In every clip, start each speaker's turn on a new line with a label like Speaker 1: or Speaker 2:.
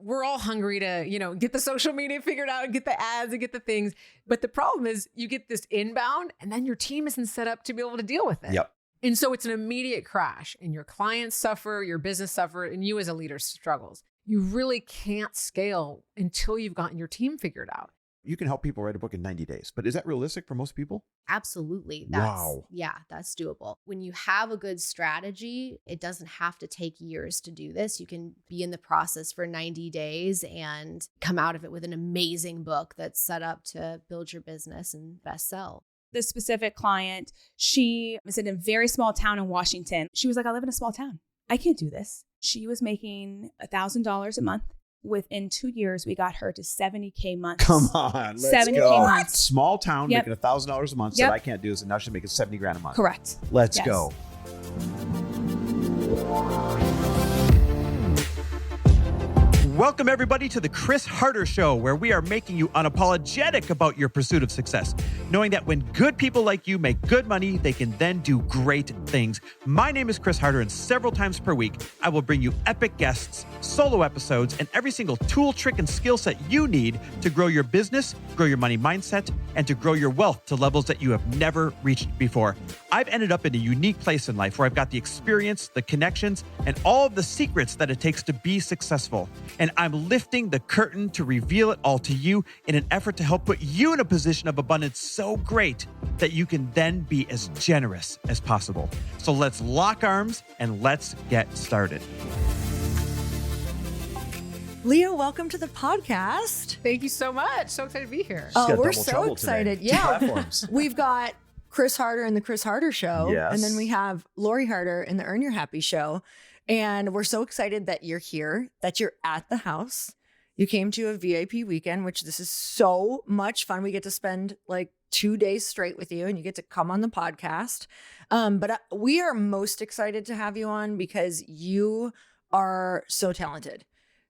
Speaker 1: we're all hungry to, get the social media figured out and get the ads and get the things. But the problem is you get this inbound and then your team isn't set up to be able to deal with it.
Speaker 2: Yep.
Speaker 1: And so it's an immediate crash and your clients suffer, your business suffer, and you as a leader struggles. You really can't scale until you've gotten your team figured out.
Speaker 2: You can help people write a book in 90 days, but is that realistic for most people?
Speaker 3: Absolutely.
Speaker 2: Wow.
Speaker 3: Yeah, that's doable. When you have a good strategy, it doesn't have to take years to do this. You can be in the process for 90 days and come out of it with an amazing book that's set up to build your business and best sell.
Speaker 4: This specific client, she was in a very small town in Washington. She was like, I live in a small town. I can't do this. She was making $1,000 a month. Within 2 years, we got her to 70K months.
Speaker 2: Come on, let's
Speaker 4: 70K
Speaker 2: go.
Speaker 4: months.
Speaker 2: Small town,
Speaker 4: Yep.
Speaker 2: making $1,000 a month.
Speaker 4: Yep.
Speaker 2: Said I can't do this, and now she's making $70,000 a month.
Speaker 4: Correct.
Speaker 2: Let's
Speaker 4: Yes.
Speaker 2: go. Welcome, everybody, to the Chris Harder Show, where we are making you unapologetic about your pursuit of success, knowing that when good people like you make good money, they can then do great things. My name is Chris Harder, and several times per week, I will bring you epic guests, solo episodes, and every single tool, trick, and skill set you need to grow your business, grow your money mindset, and to grow your wealth to levels that you have never reached before. I've ended up in a unique place in life where I've got the experience, the connections, and all of the secrets that it takes to be successful. And I'm lifting the curtain to reveal it all to you in an effort to help put you in a position of abundance so great that you can then be as generous as possible. So let's lock arms and let's get started.
Speaker 5: Lia, welcome to the podcast.
Speaker 1: Thank you so much. So excited to be here.
Speaker 5: Oh, we're so excited.
Speaker 2: Today.
Speaker 5: Yeah.
Speaker 2: Platforms.
Speaker 5: We've got Chris Harder and the Chris Harder Show.
Speaker 2: Yes.
Speaker 5: And then we have Lori Harder in the Earn Your Happy Show. And we're so excited that you're here, that you're at the house. You came to a VIP weekend, which this is so much fun. We get to spend like 2 days straight with you and you get to come on the podcast. But we are most excited to have you on because you are so talented.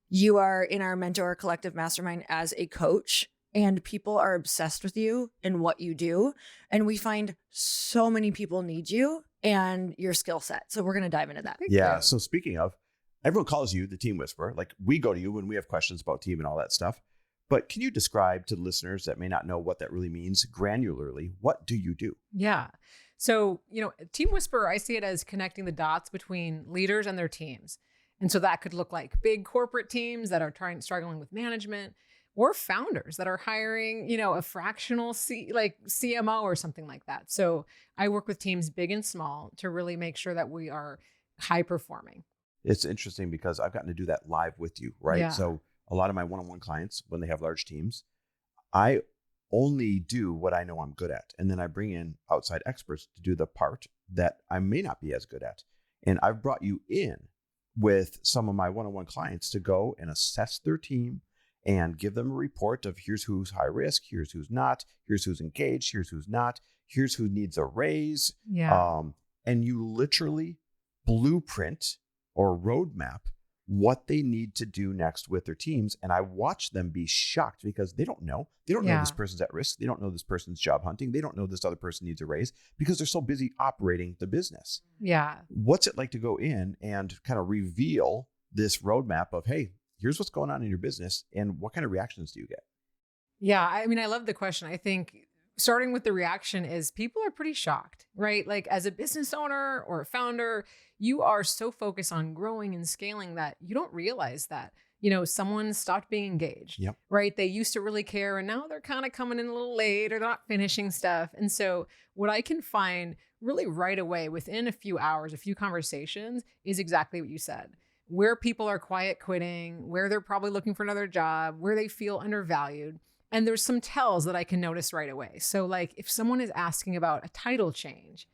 Speaker 5: You are in our Mentor Collective Mastermind as a coach, and people are obsessed with you and what you do. And we find so many people need you and your skill set. So we're going to dive into that.
Speaker 2: Yeah. So speaking of, everyone calls you the team whisperer. Like we go to you when we have questions about team and all that stuff. But can you describe to the listeners that may not know what that really means granularly? What do you do?
Speaker 1: Yeah. So, team whisperer, I see it as connecting the dots between leaders and their teams. And so that could look like big corporate teams that are struggling with management, or founders that are hiring, a fractional CMO or something like that. So I work with teams big and small to really make sure that we are high performing.
Speaker 2: It's interesting because I've gotten to do that live with you, right?
Speaker 1: Yeah.
Speaker 2: So a lot of my one-on-one clients, when they have large teams, I only do what I know I'm good at. And then I bring in outside experts to do the part that I may not be as good at. And I've brought you in with some of my one-on-one clients to go and assess their team and give them a report of here's who's high risk, here's who's not, here's who's engaged, here's who's not, here's who needs a raise.
Speaker 1: Yeah.
Speaker 2: And you literally blueprint or roadmap what they need to do next with their teams. And I watch them be shocked because they don't know. They don't know this person's at risk. They don't know this person's job hunting. They don't know this other person needs a raise because they're so busy operating the business.
Speaker 1: Yeah.
Speaker 2: What's it like to go in and kind of reveal this roadmap of, hey, here's what's going on in your business and what kind of reactions do you get?
Speaker 1: Yeah. I mean, I love the question. I think starting with the reaction is people are pretty shocked, right? Like as a business owner or a founder, you are so focused on growing and scaling that you don't realize that, someone stopped being engaged, right? They used to really care and now they're kind of coming in a little late or they're not finishing stuff. And so what I can find really right away within a few hours, a few conversations is exactly what you said. Where people are quiet quitting, where they're probably looking for another job, where they feel undervalued. And there's some tells that I can notice right away. So like if someone is asking about a title change,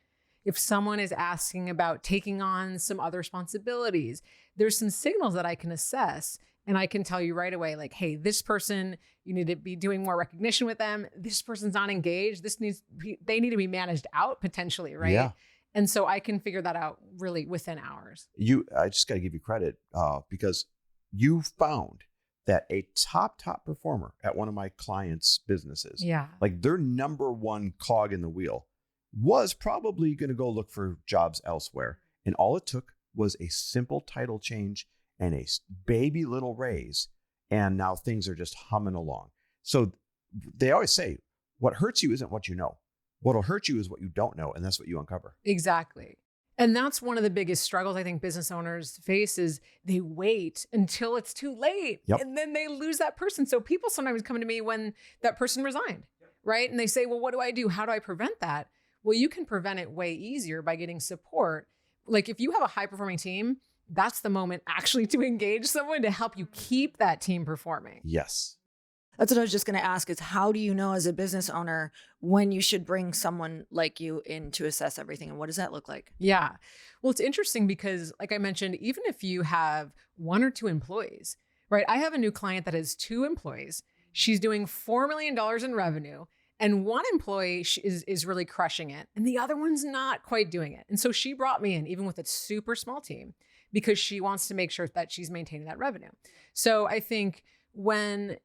Speaker 1: if someone is asking about taking on some other responsibilities, there's some signals that I can assess and I can tell you right away, like, hey, this person, you need to be doing more recognition with them. This person's not engaged. They need to be managed out potentially, right?
Speaker 2: Yeah.
Speaker 1: And so I can figure that out really within hours.
Speaker 2: I just got to give you credit because you found that a top performer at one of my clients' businesses, like their number one cog in the wheel, was probably going to go look for jobs elsewhere. And all it took was a simple title change and a baby little raise.
Speaker 6: and now things are just humming along. So they always say, what hurts you isn't what you know. What'll hurt you is what you don't know, and that's what you uncover.
Speaker 1: Exactly. And that's one of the biggest struggles I think business owners face is they wait until it's too late.
Speaker 6: Yep.
Speaker 1: And then they lose that person. So people sometimes come to me when that person resigned, right? And they say, well, what do I do? How do I prevent that? Well, you can prevent it way easier by getting support. Like if you have a high performing team, that's the moment actually to engage someone to help you keep that team performing.
Speaker 6: Yes.
Speaker 5: That's what I was just going to ask is how do you know as a business owner when you should bring someone like you in to assess everything? And what does that look like?
Speaker 1: Yeah. Well, it's interesting because like I mentioned, even if you have 1 or 2 employees, right? I have a new client that has 2 employees. She's doing $4 million in revenue and one employee is really crushing it and the other one's not quite doing it. And so she brought me in even with a super small team because she wants to make sure that she's maintaining that revenue. So I think when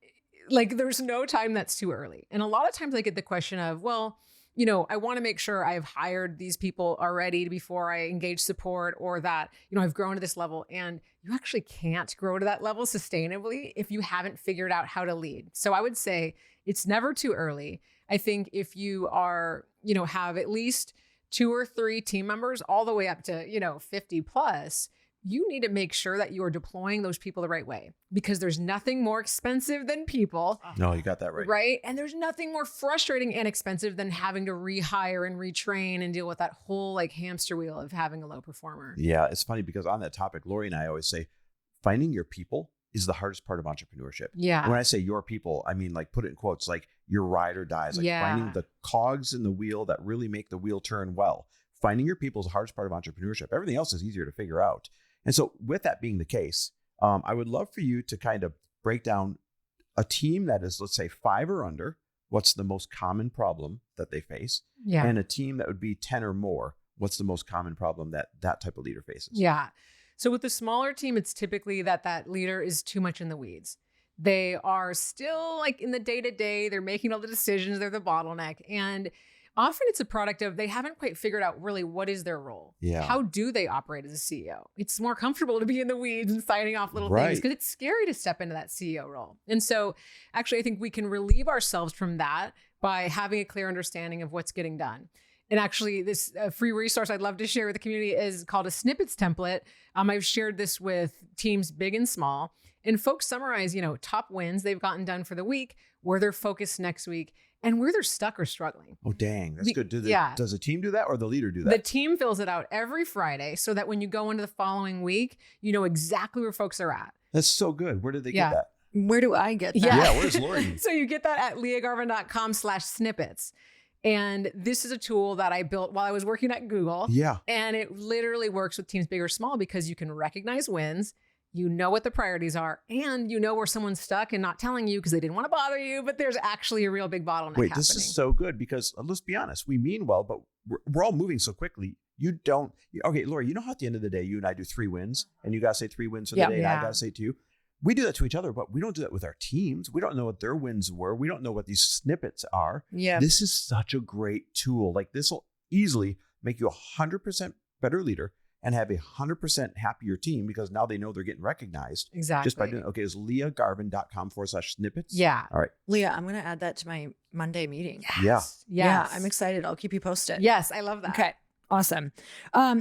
Speaker 1: like there's no time that's too early. And a lot of times I get the question of, well, you know, I want to make sure I've hired these people already before I engage support or that, you know, I've grown to this level. And you actually can't grow to that level sustainably if you haven't figured out how to lead. So I would say it's never too early. I think if you are, you know, have at least 2 or 3 team members all the way up to, you know, 50 plus, you need to make sure that you are deploying those people the right way because there's nothing more expensive than people.
Speaker 6: No, you got that right.
Speaker 1: Right. And there's nothing more frustrating and expensive than having to rehire and retrain and deal with that whole like hamster wheel of having a low performer.
Speaker 6: Yeah. It's funny because on that topic, Lori and I always say finding your people is the hardest part of entrepreneurship.
Speaker 1: Yeah.
Speaker 6: And when I say your people, I mean like put it in quotes, like your ride or dies, like finding the cogs in the wheel that really make the wheel turn well. Finding your people is the hardest part of entrepreneurship. Everything else is easier to figure out. And so with that being the case, I would love for you to kind of break down a team that is, let's say 5 or under, what's the most common problem that they face?
Speaker 1: Yeah.
Speaker 6: And a team that would be 10 or more, what's the most common problem that that type of leader faces?
Speaker 1: Yeah. So with the smaller team, it's typically that leader is too much in the weeds. They are still like in the day-to-day, they're making all the decisions, they're the bottleneck. And often it's a product of they haven't quite figured out really what is their role.
Speaker 6: Yeah.
Speaker 1: How do they operate as a CEO? It's more comfortable to be in the weeds and signing off little things because it's scary to step into that CEO role. And so actually, I think we can relieve ourselves from that by having a clear understanding of what's getting done. And actually, this free resource I'd love to share with the community is called a snippets template. I've shared this with teams big and small. And folks summarize, you know, top wins they've gotten done for the week, where they're focused next week, and where they're stuck or struggling.
Speaker 6: Oh, dang. That's good. Does the team do that or the leader do that?
Speaker 1: The team fills it out every Friday so that when you go into the following week, you know exactly where folks are at.
Speaker 6: That's so good. Where did they get that?
Speaker 5: Where do I get that?
Speaker 6: Yeah, where's Lori?
Speaker 1: So you get that at liagarvin.com/snippets. And this is a tool that I built while I was working at Google.
Speaker 6: Yeah.
Speaker 1: And it literally works with teams big or small because you can recognize wins. You know what the priorities are, and you know where someone's stuck and not telling you because they didn't want to bother you, but there's actually a real big bottleneck happening.
Speaker 6: This is so good because let's be honest, we mean well, but we're all moving so quickly. Okay, Lori, you know how at the end of the day, you and I do 3 wins and you got to say 3 wins for the day and I got to say 2. We do that to each other, but we don't do that with our teams. We don't know what their wins were. We don't know what these snippets are.
Speaker 5: Yeah.
Speaker 6: This is such a great tool. Like this will easily make you 100% better leader and have 100% happier team because now they know they're getting recognized.
Speaker 1: Exactly.
Speaker 6: Just by doing, okay, it's liagarvin.com/snippets.
Speaker 1: Yeah.
Speaker 6: All right.
Speaker 5: Leah, I'm going to add that to my Monday meeting.
Speaker 1: Yes.
Speaker 5: Yeah, I'm excited. I'll keep you posted.
Speaker 1: Yes, I love that.
Speaker 5: Okay. Awesome.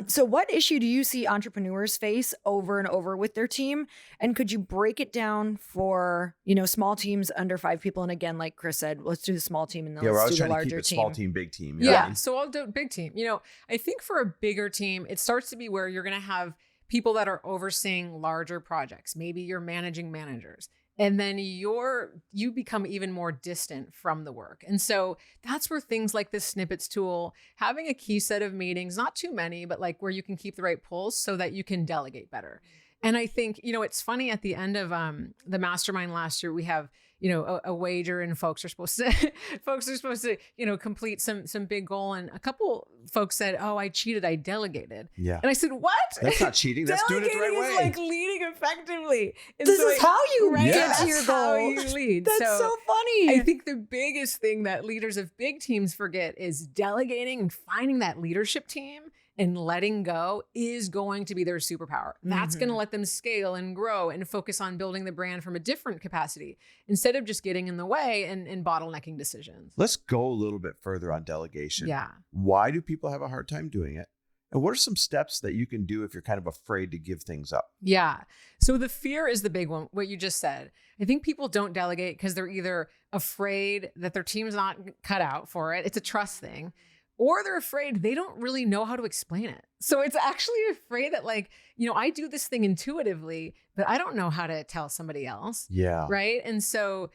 Speaker 5: So what issue do you see entrepreneurs face over and over with their team? And could you break it down for, you know, small teams under 5 people? And again, like Chris said, let's do the small team and then let's do the larger team.
Speaker 6: Small team, big team.
Speaker 1: Yeah. So I'll do big team. You know, I think for a bigger team, it starts to be where you're going to have people that are overseeing larger projects. Maybe you're managing managers. And then you become even more distant from the work. And so that's where things like this snippets tool, having a key set of meetings, not too many, but like where you can keep the right pulse so that you can delegate better. And I think, you know, it's funny at the end of the mastermind last year, we have, you know, a wager and folks are supposed to, you know, complete some big goal. And a couple folks said, oh, I cheated. I delegated.
Speaker 6: Yeah.
Speaker 1: And I said, what?
Speaker 6: That's not cheating. That's doing it the right way.
Speaker 1: Delegating is like leading effectively. And
Speaker 5: this is how you get to your
Speaker 1: That's how
Speaker 5: goal.
Speaker 1: you lead.
Speaker 5: That's so funny.
Speaker 1: I think the biggest thing that leaders of big teams forget is delegating and finding that leadership team and letting go is going to be their superpower. That's going to let them scale and grow and focus on building the brand from a different capacity instead of just getting in the way and bottlenecking decisions.
Speaker 6: Let's go a little bit further on delegation.
Speaker 1: Yeah.
Speaker 6: Why do people have a hard time doing it? And what are some steps that you can do if you're kind of afraid to give things up?
Speaker 1: Yeah. So the fear is the big one, what you just said. I think people don't delegate because they're either afraid that their team's not cut out for it. It's a trust thing. Or they're afraid they don't really know how to explain it. So it's actually afraid that I do this thing intuitively, but I don't know how to tell somebody else.
Speaker 6: Yeah.
Speaker 1: Right. And so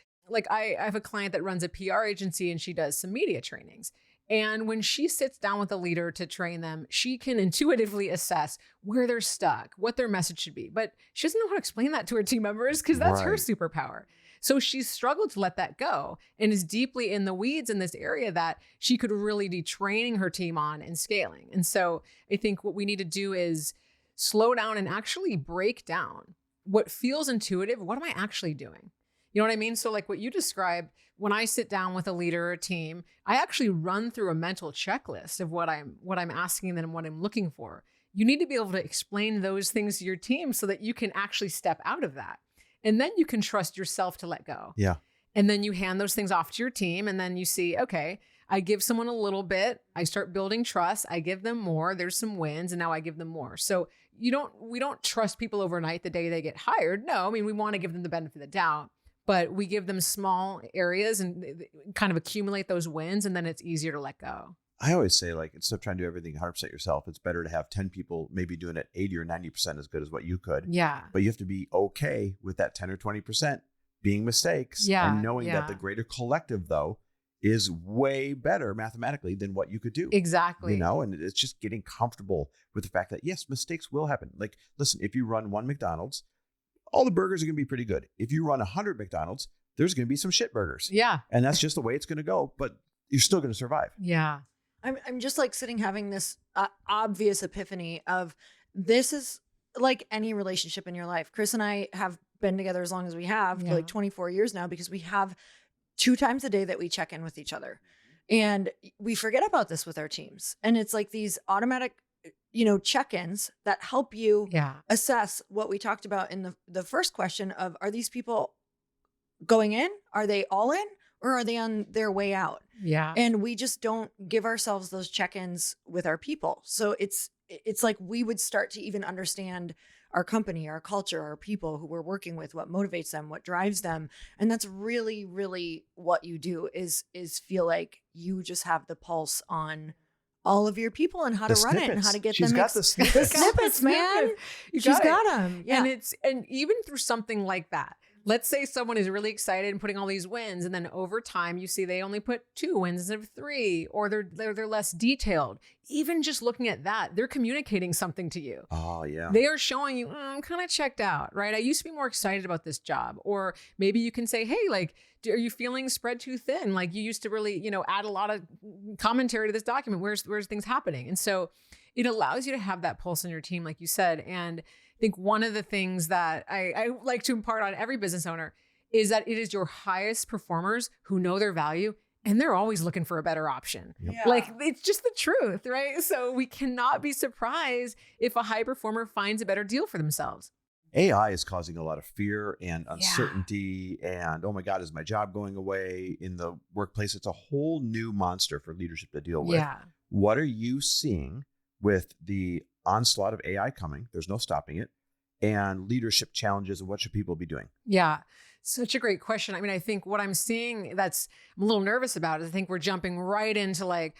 Speaker 1: I have a client that runs a PR agency and she does some media trainings. And when she sits down with a leader to train them, she can intuitively assess where they're stuck, what their message should be. But she doesn't know how to explain that to her team members because that's her superpower. So she's struggled to let that go and is deeply in the weeds in this area that she could really be training her team on and scaling. And so I think what we need to do is slow down and actually break down what feels intuitive. What am I actually doing? You know what I mean? So like what you described, when I sit down with a leader or a team, I actually run through a mental checklist of what I'm asking them and what I'm looking for. You need to be able to explain those things to your team so that you can actually step out of that. And then you can trust yourself to let go.
Speaker 6: Yeah.
Speaker 1: And then you hand those things off to your team. And then you see, okay, I give someone a little bit. I start building trust. I give them more. There's some wins. And now I give them more. So we don't trust people overnight the day they get hired. No, I mean, we want to give them the benefit of the doubt, but we give them small areas and kind of accumulate those wins. And then it's easier to let go.
Speaker 6: I always say, instead of trying to do everything 100% yourself, it's better to have 10 people maybe doing it 80 or 90% as good as what you could.
Speaker 1: Yeah.
Speaker 6: But you have to be okay with that 10 or 20% being mistakes and knowing that the greater collective, though, is way better mathematically than what you could do.
Speaker 1: Exactly.
Speaker 6: And it's just getting comfortable with the fact that, yes, mistakes will happen. Listen, if you run one McDonald's, all the burgers are going to be pretty good. If you run 100 McDonald's, there's going to be some shit burgers.
Speaker 1: Yeah.
Speaker 6: And that's just the way it's going to go, but you're still going to survive.
Speaker 1: Yeah.
Speaker 5: I'm just sitting having this obvious epiphany of this is like any relationship in your life. Chris and I have been together as long as we have, for 24 years now, because we have 2 times a day that we check in with each other. And we forget about this with our teams. And it's like these automatic, check-ins that help you assess what we talked about in the first question of, are these people going in? Are they all in? Or are they on their way out?
Speaker 1: Yeah.
Speaker 5: And we just don't give ourselves those check-ins with our people. So it's like we would start to even understand our company, our culture, our people who we're working with, what motivates them, what drives them. And that's really, really what you do is feel like you just have the pulse on all of your people and how to run it and how to get them.
Speaker 6: She's got the snippets.
Speaker 5: The snippets, man. She's got them. Yeah.
Speaker 1: And even through something like that, let's say someone is really excited and putting all these wins, and then over time you see they only put 2 wins instead of 3, or they're less detailed. Even just looking at that, they're communicating something to you.
Speaker 6: Oh yeah.
Speaker 1: They are showing you, I'm kind of checked out, right? I used to be more excited about this job. Or maybe you can say, hey, are you feeling spread too thin? You used to really, add a lot of commentary to this document. Where's things happening? And so it allows you to have that pulse in your team, like you said. And I think one of the things that I like to impart on every business owner is that it is your highest performers who know their value, and they're always looking for a better option.
Speaker 6: Yep.
Speaker 1: It's just the truth, right? So we cannot be surprised if a high performer finds a better deal for themselves.
Speaker 6: AI is causing a lot of fear and uncertainty and, oh my God, is my job going away in the workplace? It's a whole new monster for leadership to deal with.
Speaker 1: Yeah.
Speaker 6: What are you seeing with the onslaught of AI coming? There's no stopping it. And leadership challenges, and what should people be doing?
Speaker 1: Yeah. Such a great question. I mean, I think what I'm seeing I'm a little nervous about is I think we're jumping right into I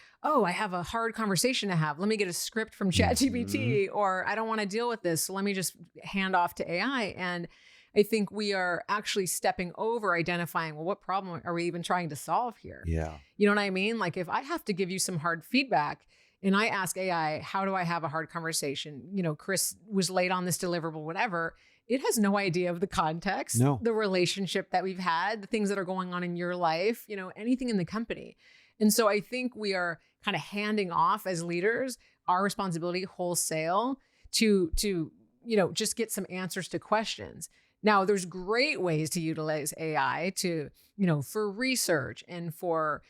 Speaker 1: have a hard conversation to have. Let me get a script from ChatGPT, or I don't want to deal with this. So let me just hand off to AI. And I think we are actually stepping over identifying, what problem are we even trying to solve here?
Speaker 6: Yeah.
Speaker 1: You know what I mean? If I have to give you some hard feedback, and I ask AI, how do I have a hard conversation? Chris was late on this deliverable, whatever. It has no idea of the context, the relationship that we've had, the things that are going on in your life, anything in the company. And so I think we are kind of handing off as leaders our responsibility wholesale to just get some answers to questions. Now, there's great ways to utilize AI for research and for,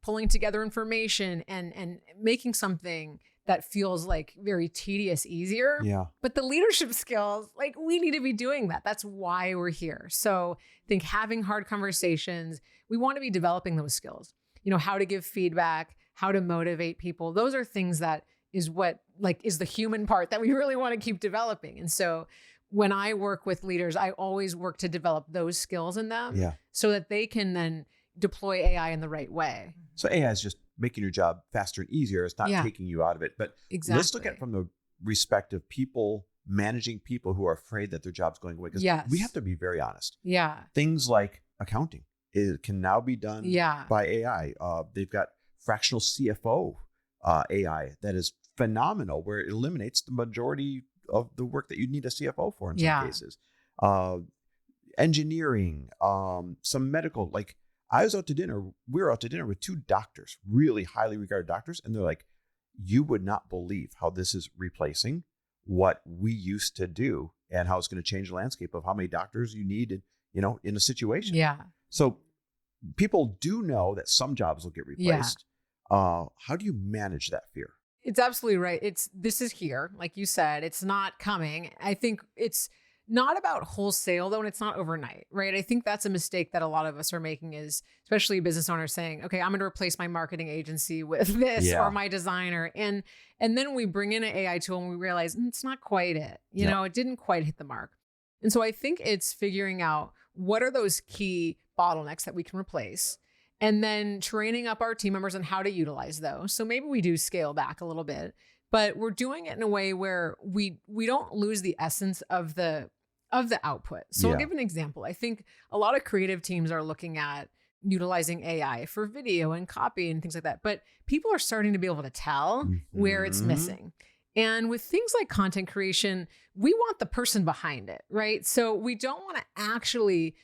Speaker 1: pulling together information and making something that feels like very tedious easier.
Speaker 6: Yeah.
Speaker 1: But the leadership skills, like we need to be doing that. That's why we're here. So I think having hard conversations, we want to be developing those skills, how to give feedback, how to motivate people. Those are things that is what is the human part that we really want to keep developing. And so when I work with leaders, I always work to develop those skills in them so that they can then deploy AI in the right way.
Speaker 6: So AI is just making your job faster and easier. It's not taking you out of it. But let's look at it from the respect of people managing people who are afraid that their job's going away. Because we have to be very honest.
Speaker 1: Yeah.
Speaker 6: Things like accounting, it can now be done by AI. They've got fractional CFO AI that is phenomenal, where it eliminates the majority of the work that you need a CFO for in some cases. Engineering, some medical, we were out to dinner with 2 doctors, really highly regarded doctors. And they're like, you would not believe how this is replacing what we used to do and how it's going to change the landscape of how many doctors you need in a situation.
Speaker 1: Yeah.
Speaker 6: So people do know that some jobs will get replaced. How do you manage that fear?
Speaker 1: It's absolutely right. This is here, like you said, it's not coming. I think it's not about wholesale though, and it's not overnight, right? I think that's a mistake that a lot of us are making, is especially business owners saying, okay, I'm going to replace my marketing agency with this or my designer. And then we bring in an AI tool and we realize it's not quite it. It didn't quite hit the mark. And so I think it's figuring out what are those key bottlenecks that we can replace, and then training up our team members on how to utilize those. So maybe we do scale back a little bit, but we're doing it in a way where we don't lose the essence of the output. So I'll give an example. I think a lot of creative teams are looking at utilizing AI for video and copy and things like that, but people are starting to be able to tell where it's missing. And with things like content creation, we want the person behind it, right? So we don't want to actually,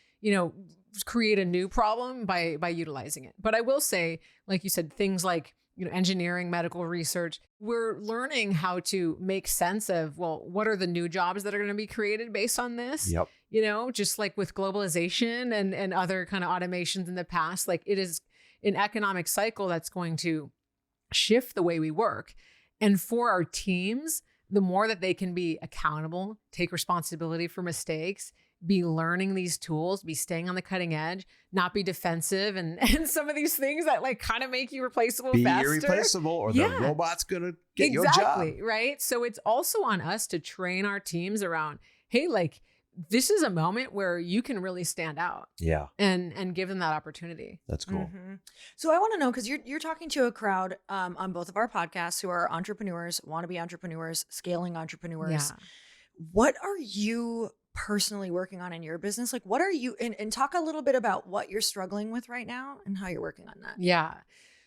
Speaker 1: create a new problem by utilizing it. But I will say, like you said, things like engineering, medical research, we're learning how to make sense of, what are the new jobs that are going to be created based on this?
Speaker 6: Yep.
Speaker 1: Just like with globalization and other kind of automations in the past, like it is an economic cycle that's going to shift the way we work. And for our teams, the more that they can be accountable, take responsibility for mistakes, be learning these tools, be staying on the cutting edge, not be defensive and some of these things that kind of make you replaceable faster.
Speaker 6: Be irreplaceable or the robot's going to get your job.
Speaker 1: Exactly, right? So it's also on us to train our teams around, hey, this is a moment where you can really stand out.
Speaker 6: Yeah.
Speaker 1: And give them that opportunity.
Speaker 6: That's cool.
Speaker 5: Mm-hmm. So I want to know, because you're talking to a crowd on both of our podcasts who are entrepreneurs, wannabe entrepreneurs, scaling entrepreneurs.
Speaker 1: Yeah.
Speaker 5: What are you personally working on in your business? What are you, and talk a little bit about what you're struggling with right now and how you're working on that.
Speaker 1: Yeah.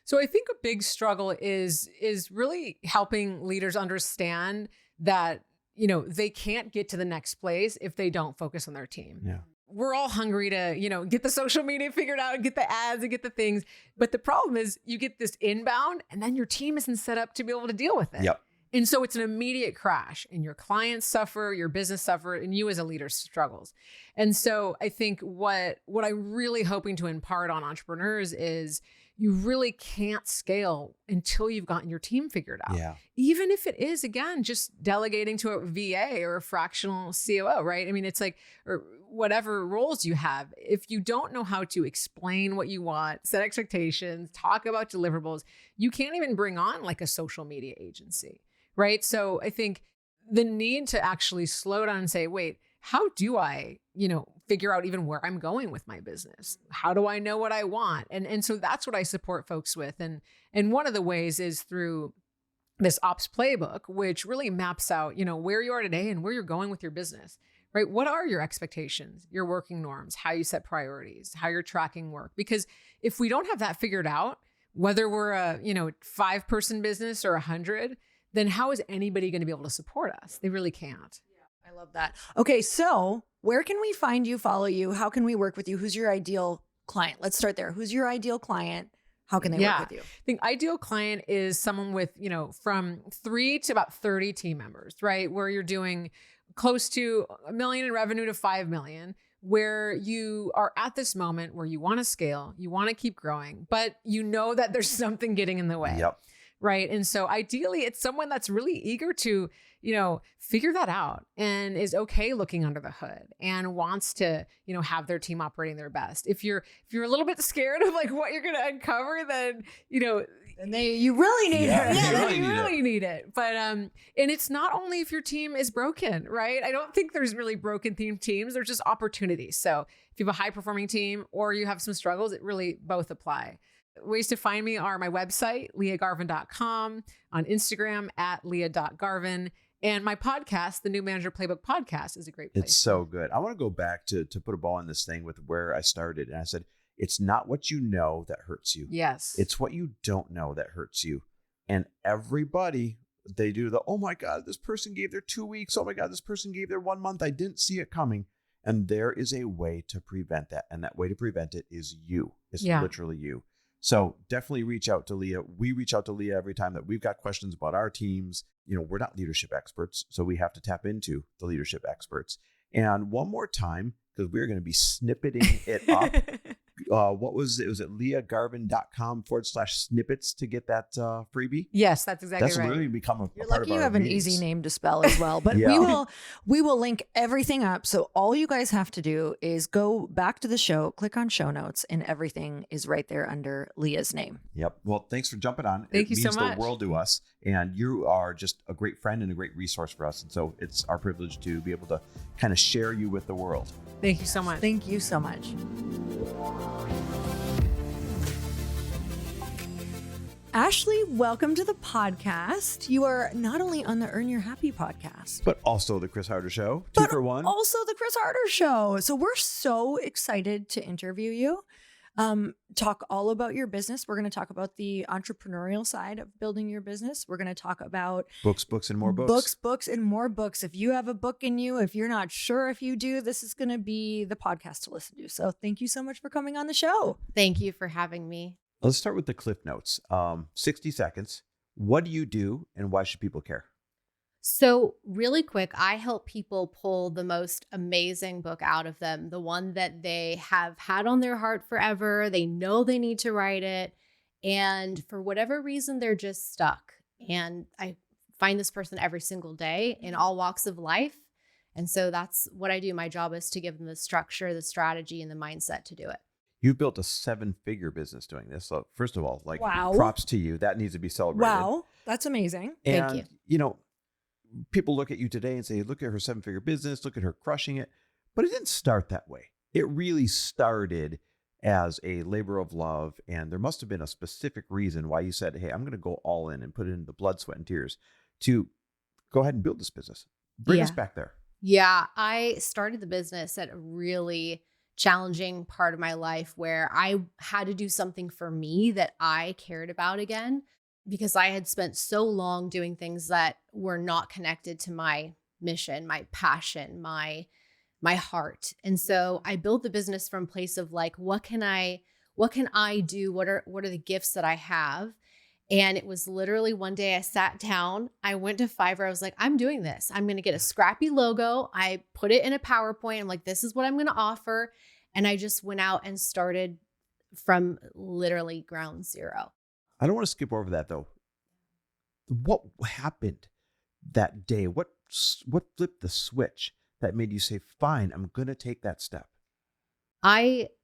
Speaker 1: So I think a big struggle is really helping leaders understand that, they can't get to the next place if they don't focus on their team.
Speaker 6: Yeah.
Speaker 1: We're all hungry to, get the social media figured out, get the ads and get the things. But the problem is you get this inbound and then your team isn't set up to be able to deal with it.
Speaker 6: Yep.
Speaker 1: And so it's an immediate crash, and your clients suffer, your business suffer, and you as a leader struggles. And so I think what I'm really hoping to impart on entrepreneurs is you really can't scale until you've gotten your team figured out.
Speaker 6: Yeah.
Speaker 1: Even if it is, again, just delegating to a VA or a fractional COO, right? I mean, it's or whatever roles you have. If you don't know how to explain what you want, set expectations, talk about deliverables, you can't even bring on a social media agency. Right. So I think the need to actually slow down and say, wait, how do I, figure out even where I'm going with my business? How do I know what I want? And so that's what I support folks with. And one of the ways is through this ops playbook, which really maps out, where you are today and where you're going with your business, right? What are your expectations, your working norms, how you set priorities, how you're tracking work? Because if we don't have that figured out, whether we're a, 5-person business or 100, then how is anybody going to be able to support us? They really can't.
Speaker 5: Yeah, I love that. Okay, so where can we find you, follow you? How can we work with you? Who's your ideal client? Let's start there. Who's your ideal client? How can they work with you?
Speaker 1: I think ideal client is someone with, from 3 to about 30 team members, right? Where you're doing close to $1 million in revenue to 5 million, where you are at this moment where you want to scale, you want to keep growing, but that there's something getting in the way.
Speaker 6: Yep.
Speaker 1: right? And so ideally it's someone that's really eager to, figure that out and is okay looking under the hood and wants to, have their team operating their best. If you're a little bit scared of like what you're going to uncover, then,
Speaker 5: And you really need
Speaker 6: Yeah.
Speaker 5: her.
Speaker 1: yeah,
Speaker 6: You
Speaker 1: you
Speaker 6: really
Speaker 1: really need it. But and it's not only if your team is broken, right? I don't think there's really broken teams. There's just opportunities. So if you have a high performing team or you have some struggles, it really both apply. Ways to find me are my website, liagarvin.com, on Instagram at lia.garvin. And my podcast, the New Manager Playbook podcast, is a great place.
Speaker 6: It's so good. I want to go back to put a ball in this thing with where I started. And I said, it's not what you know that hurts you.
Speaker 1: Yes.
Speaker 6: It's what you don't know that hurts you. And everybody, they do oh my God, this person gave their 2 weeks. Oh my God, this person gave their 1 month. I didn't see it coming. And there is a way to prevent that. And that way to prevent it is you. It's literally you. So definitely reach out to Lia. We reach out to Lia every time that we've got questions about our teams. We're not leadership experts, so we have to tap into the leadership experts. And one more time, because we're going to be snippeting it up. What was it? Was it liagarvin.com/snippets to get that freebie?
Speaker 1: Yes, that's exactly
Speaker 6: That's
Speaker 1: right.
Speaker 6: literally become a
Speaker 5: You're
Speaker 6: part
Speaker 5: lucky
Speaker 6: of
Speaker 5: you
Speaker 6: our
Speaker 5: have an
Speaker 6: meetings.
Speaker 5: easy name to spell as well. But
Speaker 6: Yeah.
Speaker 5: we will link everything up. So all you guys have to do is go back to the show, click on show notes, and everything is right there under Lia's name.
Speaker 6: Yep. Well, thanks for jumping on.
Speaker 1: Thank you
Speaker 6: It
Speaker 1: so
Speaker 6: means
Speaker 1: much.
Speaker 6: the world to us. And you are just a great friend and a great resource for us. And so it's our privilege to be able to kind of share you with the world.
Speaker 1: Thank you so much.
Speaker 5: Thank you so much. Ashley, welcome to the podcast. You are not only on the Earn Your Happy podcast,
Speaker 6: But also the Chris Harder Show. Two
Speaker 5: but
Speaker 6: for one.
Speaker 5: also the Chris Harder Show. So we're so excited to interview you. Talk all about your business. We're going to talk about the entrepreneurial side of building your business. We're going to talk about
Speaker 6: Books, and more books.
Speaker 5: books, and more books. If you have a book in you, if you're not sure if you do, this is going to be the podcast to listen to. So thank you so much for coming on the show.
Speaker 3: Thank you for having me.
Speaker 6: Let's start with the Cliff Notes. 60 seconds. What do you do and why should people care?
Speaker 3: So really quick, I help people pull the most amazing book out of them, the one that they have had on their heart forever. They know they need to write it. And for whatever reason, they're just stuck. And I find this person every single day in all walks of life. And so that's what I do. My job is to give them the structure, the strategy, and the mindset to do it.
Speaker 6: You've built a 7-figure business doing this. So first of all,
Speaker 5: Wow.
Speaker 6: props to you. That needs to be celebrated.
Speaker 5: Wow, that's amazing.
Speaker 6: And,
Speaker 3: Thank
Speaker 6: people look at you today and say, look at her 7-figure business, look at her crushing it. But it didn't start that way. It really started as a labor of love. And there must have been a specific reason why you said, hey, I'm going to go all in and put it in the blood, sweat, and tears to go ahead and build this business. Bring us back there.
Speaker 3: Yeah, I started the business at a really challenging part of my life where I had to do something for me that I cared about again, because I had spent so long doing things that were not connected to my mission, my passion, my heart. And so I built the business from a place of like, what can I do? What are the gifts that I have? And it was literally one day I sat down, I went to Fiverr. I was like, I'm doing this. I'm going to get a scrappy logo. I put it in a PowerPoint. I'm like, this is what I'm going to offer. And I just went out and started from literally ground zero.
Speaker 6: I don't want to skip over that though. What happened that day? What flipped the switch that made you say, fine, I'm going to take that step?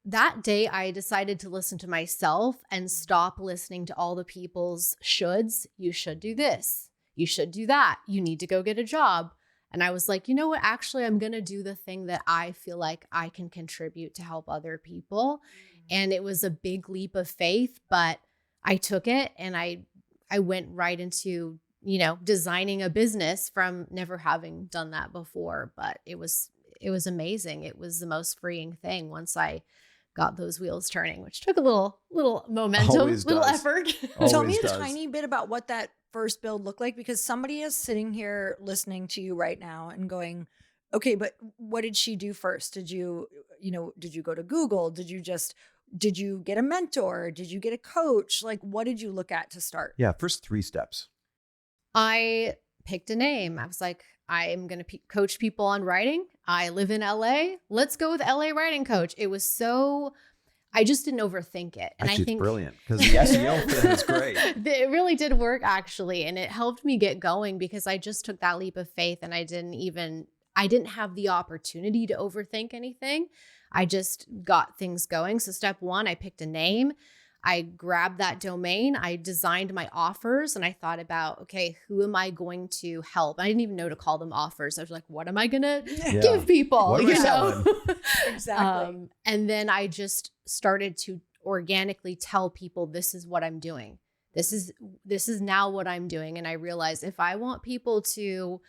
Speaker 3: That day I decided to listen to myself and stop listening to all the people's shoulds. You should do this. You should do that. You need to go get a job. And I was like, you know what? Actually, I'm going to do the thing that I feel like I can contribute to help other people. And it was a big leap of faith, but I took it and I went right into, designing a business from never having done that before. But it was amazing. It was the most freeing thing once I got those wheels turning, which took a little momentum,
Speaker 6: Always
Speaker 3: little
Speaker 6: does.
Speaker 3: effort.
Speaker 5: Tell me
Speaker 6: Always
Speaker 5: a
Speaker 6: does.
Speaker 5: tiny bit about what that first build looked like, because somebody is sitting here listening to you right now and going, okay, but what did she do first? Did you go to Google? Did you get a mentor? Did you get a coach? Like, what did you look at to start?
Speaker 6: Yeah, first 3 steps.
Speaker 3: I picked a name. I was like, I'm going to coach people on writing. I live in LA. Let's go with LA Writing Coach. It was so I just didn't overthink it. And
Speaker 6: Actually,
Speaker 3: I think
Speaker 6: it's brilliant because the SEO for them is great.
Speaker 3: it really did work actually. And it helped me get going because I just took that leap of faith and I didn't have the opportunity to overthink anything. I just got things going. So step one, I picked a name. I grabbed that domain. I designed my offers and I thought about, okay, who am I going to help? I didn't even know to call them offers. I was like, what am I going to give people?
Speaker 6: What am I selling?
Speaker 5: Exactly.
Speaker 3: And then I just started to organically tell people, this is what I'm doing. This is now what I'm doing. And I realized if I want people to,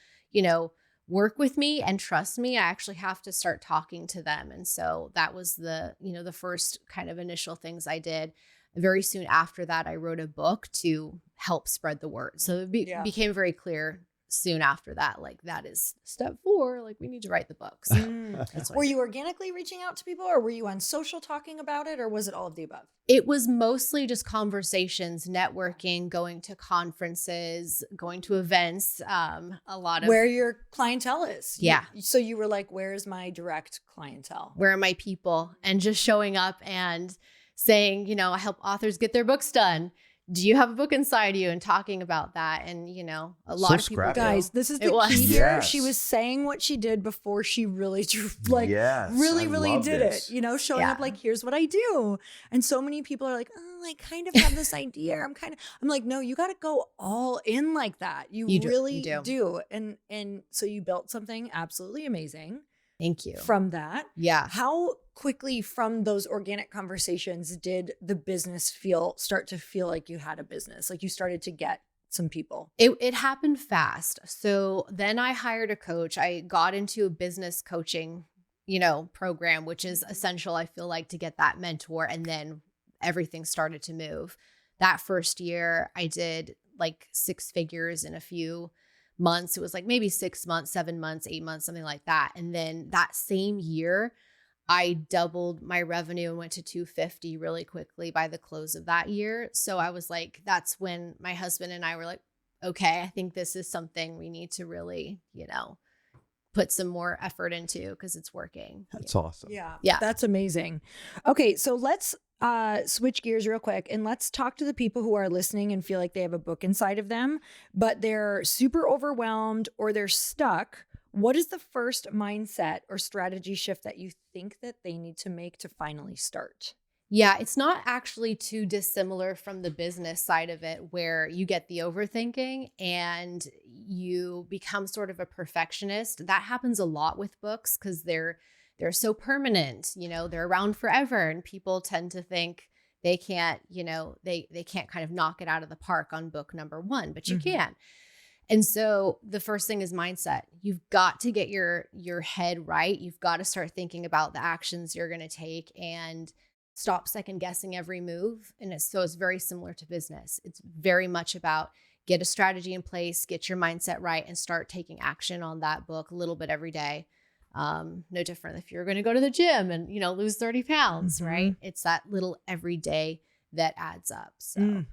Speaker 3: work with me and trust me, I actually have to start talking to them. And so that was the first kind of initial things I did. Very soon after that, I wrote a book to help spread the word. So it became very clear soon after that, like that is step 4, like we need to write the books.
Speaker 5: Were you organically reaching out to people or were you on social talking about it or was it all of the above?
Speaker 3: It was mostly just conversations, networking, going to conferences, going to events, a lot of
Speaker 5: where your clientele is.
Speaker 3: Yeah.
Speaker 5: So you were like, where's my direct clientele?
Speaker 3: Where are my people? And just showing up and saying, I help authors get their books done. Do you have a book inside you? And talking about that. And, a lot of people.
Speaker 5: Guys, this is the key here. Yes. She was saying what she did before she really really did it. Showing up like, here's what I do. And so many people are like, oh, I kind of have this idea. I'm like, no, you got to go all in like that. You really do. And so you built something absolutely amazing.
Speaker 3: Thank you.
Speaker 5: From that.
Speaker 3: Yeah.
Speaker 5: How quickly from those organic conversations did the business start to feel like you had a business? Like you started to get some people?
Speaker 3: It happened fast. So then I hired a coach. I got into a business coaching, program, which is essential, I feel like, to get that mentor. And then everything started to move. That first year I did like 6 figures in a few months. It was like maybe 6 months, 7 months, 8 months, something like that. And then that same year, I doubled my revenue and went to 250 really quickly by the close of that year. So I was like, that's when my husband and I were like, okay, I think this is something we need to really, put some more effort into because it's working.
Speaker 6: That's awesome.
Speaker 5: Yeah. That's amazing. Okay. So let's switch gears real quick and let's talk to the people who are listening and feel like they have a book inside of them, but they're super overwhelmed or they're stuck. What is the first mindset or strategy shift that you think that they need to make to finally start?
Speaker 3: Yeah, it's not actually too dissimilar from the business side of it, where you get the overthinking and you become sort of a perfectionist. That happens a lot with books because they're so permanent, they're around forever, and people tend to think they can't, they can't kind of knock it out of the park on book number 1, but you can. And so the first thing is mindset. You've got to get your head right. You've got to start thinking about the actions you're going to take and stop second guessing every move. And it's very similar to business. It's very much about get a strategy in place, get your mindset right, and start taking action on that book a little bit every day. No different if you're going to go to the gym and, lose 30 pounds, right? It's that little every day that adds up. So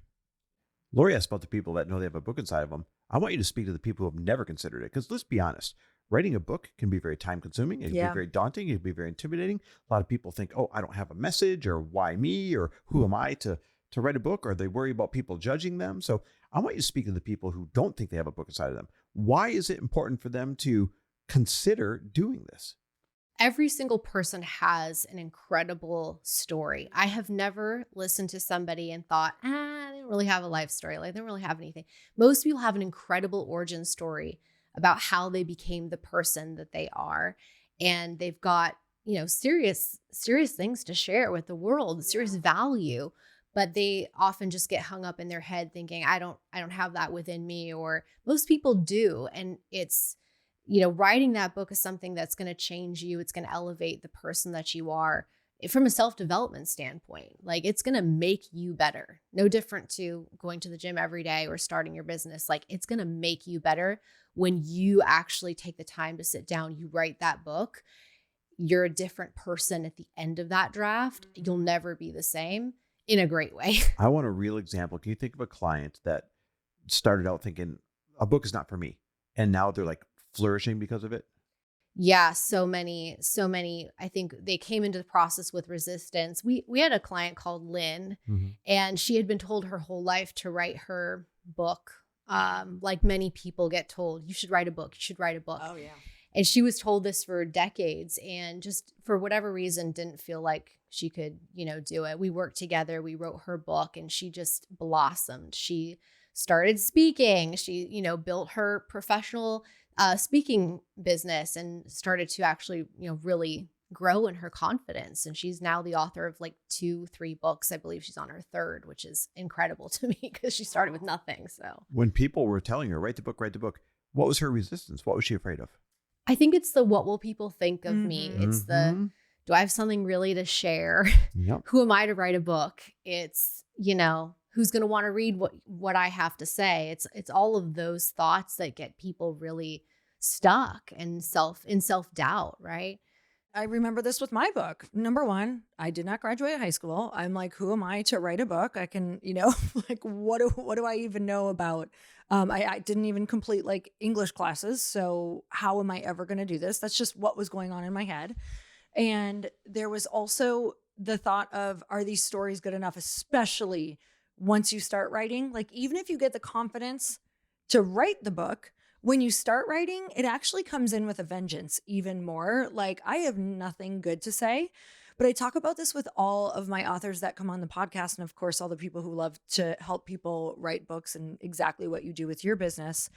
Speaker 6: Lori asked about the people that know they have a book inside of them. I want you to speak to the people who have never considered it. Because let's be honest, writing a book can be very time consuming. It can be very daunting. It can be very intimidating. A lot of people think, oh, I don't have a message, or why me, or who am I to write a book, or they worry about people judging them. So I want you to speak to the people who don't think they have a book inside of them. Why is it important for them to consider doing this?
Speaker 3: Every single person has an incredible story. I have never listened to somebody and thought, they don't really have a life story. Like, they don't really have anything. Most people have an incredible origin story about how they became the person that they are. And they've got, serious things to share with the world, serious value. But they often just get hung up in their head thinking, I don't have that within me, or most people do. And it's, writing that book is something that's going to change you. It's going to elevate the person that you are from a self-development standpoint. Like, it's going to make you better. No different to going to the gym every day or starting your business. Like, it's going to make you better when you actually take the time to sit down, you write that book. You're a different person at the end of that draft. You'll never be the same in a great way.
Speaker 6: I want a real example. Can you think of a client that started out thinking a book is not for me, and now they're like flourishing because of it?
Speaker 3: Yeah, so many. I think they came into the process with resistance. We had a client called Lynn, and she had been told her whole life to write her book. Like many people get told, you should write a book. You should write a book.
Speaker 5: Oh yeah.
Speaker 3: And she was told this for decades, and just for whatever reason didn't feel like she could, do it. We worked together. We wrote her book, and she just blossomed. She started speaking. She, built her professional speaking business and started to actually, really grow in her confidence. And she's now the author of like 2-3 books. I believe she's on her 3rd, which is incredible to me because she started with nothing. So
Speaker 6: when people were telling her, write the book, what was her resistance? What was she afraid of?
Speaker 3: I think it's the, what will people think of me? It's the, do I have something really to share?
Speaker 6: Yep.
Speaker 3: Who am I to write a book? It's, who's going to want to read what I have to say? It's all of those thoughts that get people really stuck and self-doubt, right?
Speaker 5: I remember this with my book. Number one, I did not graduate high school. I'm like, who am I to write a book? I can, like, what do I even know about? I didn't even complete like English classes. So how am I ever going to do this? That's just what was going on in my head. And there was also the thought of, are these stories good enough? Especially once you start writing, like even if you get the confidence to write the book, when you start writing, it actually comes in with a vengeance even more. Like I have nothing good to say, but I talk about this with all of my authors that come on the podcast. And of course, all the people who love to help people write books and exactly what you do with your business.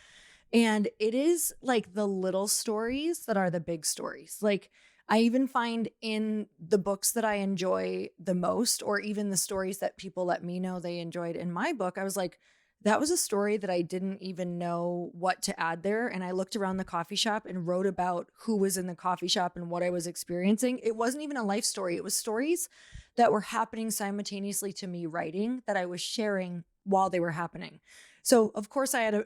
Speaker 5: And it is like the little stories that are the big stories. Like I even find in the books that I enjoy the most, or even the stories that people let me know they enjoyed in my book, I was like, that was a story that I didn't even know what to add there. And I looked around the coffee shop and wrote about who was in the coffee shop and what I was experiencing. It wasn't even a life story. It was stories that were happening simultaneously to me writing that I was sharing while they were happening. So of course I had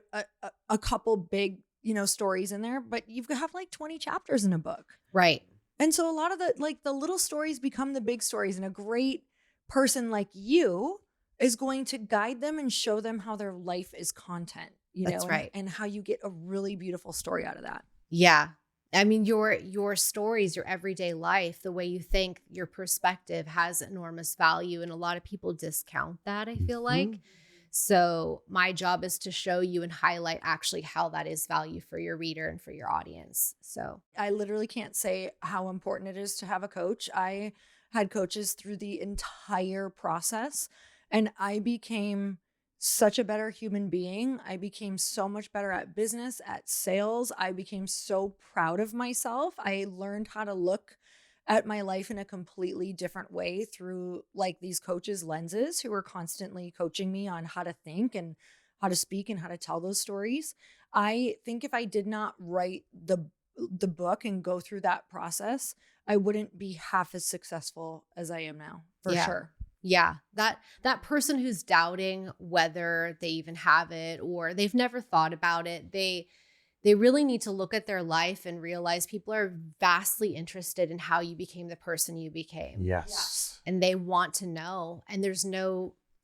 Speaker 5: a couple big, stories in there, but you've got like 20 chapters in a book.
Speaker 3: Right.
Speaker 5: And so a lot of the little stories become the big stories, and a great person like you is going to guide them and show them how their life is content,
Speaker 3: That's right.
Speaker 5: and how you get a really beautiful story out of that.
Speaker 3: Yeah. I mean, your stories, your everyday life, the way you think, your perspective has enormous value. And a lot of people discount that, I feel like. So my job is to show you and highlight actually how that is value for your reader and for your audience. So
Speaker 5: I literally can't say how important it is to have a coach. I had coaches through the entire process, and I became such a better human being. I became so much better at business, at sales. I became so proud of myself. I learned how to look at my life in a completely different way through like these coaches' lenses who were constantly coaching me on how to think and how to speak and how to tell those stories. I think if I did not write the book and go through that process, I wouldn't be half as successful as I am now, for sure.
Speaker 3: Yeah. That person who's doubting whether they even have it or they've never thought about it, they really need to look at their life and realize people are vastly interested in how you became the person you became.
Speaker 6: Yes.
Speaker 3: And they want to know. And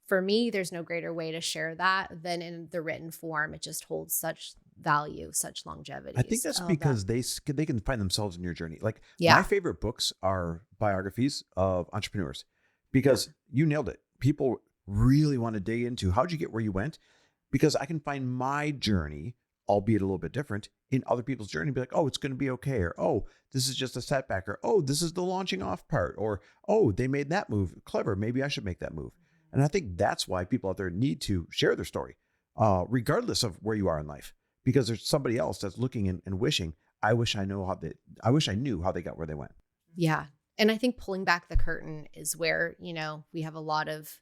Speaker 3: for me, there's no greater way to share that than in the written form. It just holds such value, such longevity.
Speaker 6: I think that's because they can find themselves in your journey. Like my favorite books are biographies of entrepreneurs, because you nailed it. People really want to dig into how'd you get where you went, because I can find my journey, albeit a little bit different, in other people's journey and be like, oh, it's going to be okay. Or, oh, this is just a setback. Or, oh, this is the launching off part. Or, oh, they made that move. Clever. Maybe I should make that move. And I think that's why people out there need to share their story, regardless of where you are in life, because there's somebody else that's looking and wishing, I wish I knew how they got where they went.
Speaker 3: Yeah. And I think pulling back the curtain is where, we have a lot of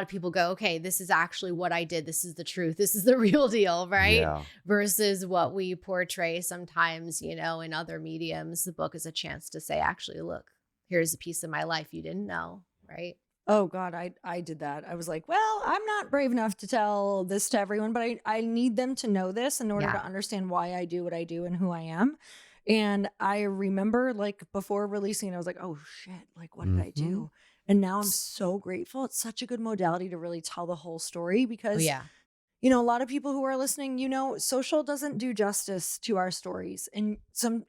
Speaker 3: people go, okay, this is actually what I did. This is the truth. This is the real deal, right?
Speaker 6: Yeah.
Speaker 3: Versus what we portray sometimes, in other mediums. The book is a chance to say, actually, look, here's a piece of my life you didn't know, right?
Speaker 5: Oh God, I did that. I was like, well, I'm not brave enough to tell this to everyone, but I need them to know this in order to understand why I do what I do and who I am. And I remember like before releasing it, I was like, oh shit, like what did I do? And now I'm so grateful. It's such a good modality to really tell the whole story, because you know, a lot of people who are listening, you know, social doesn't do justice to our stories. And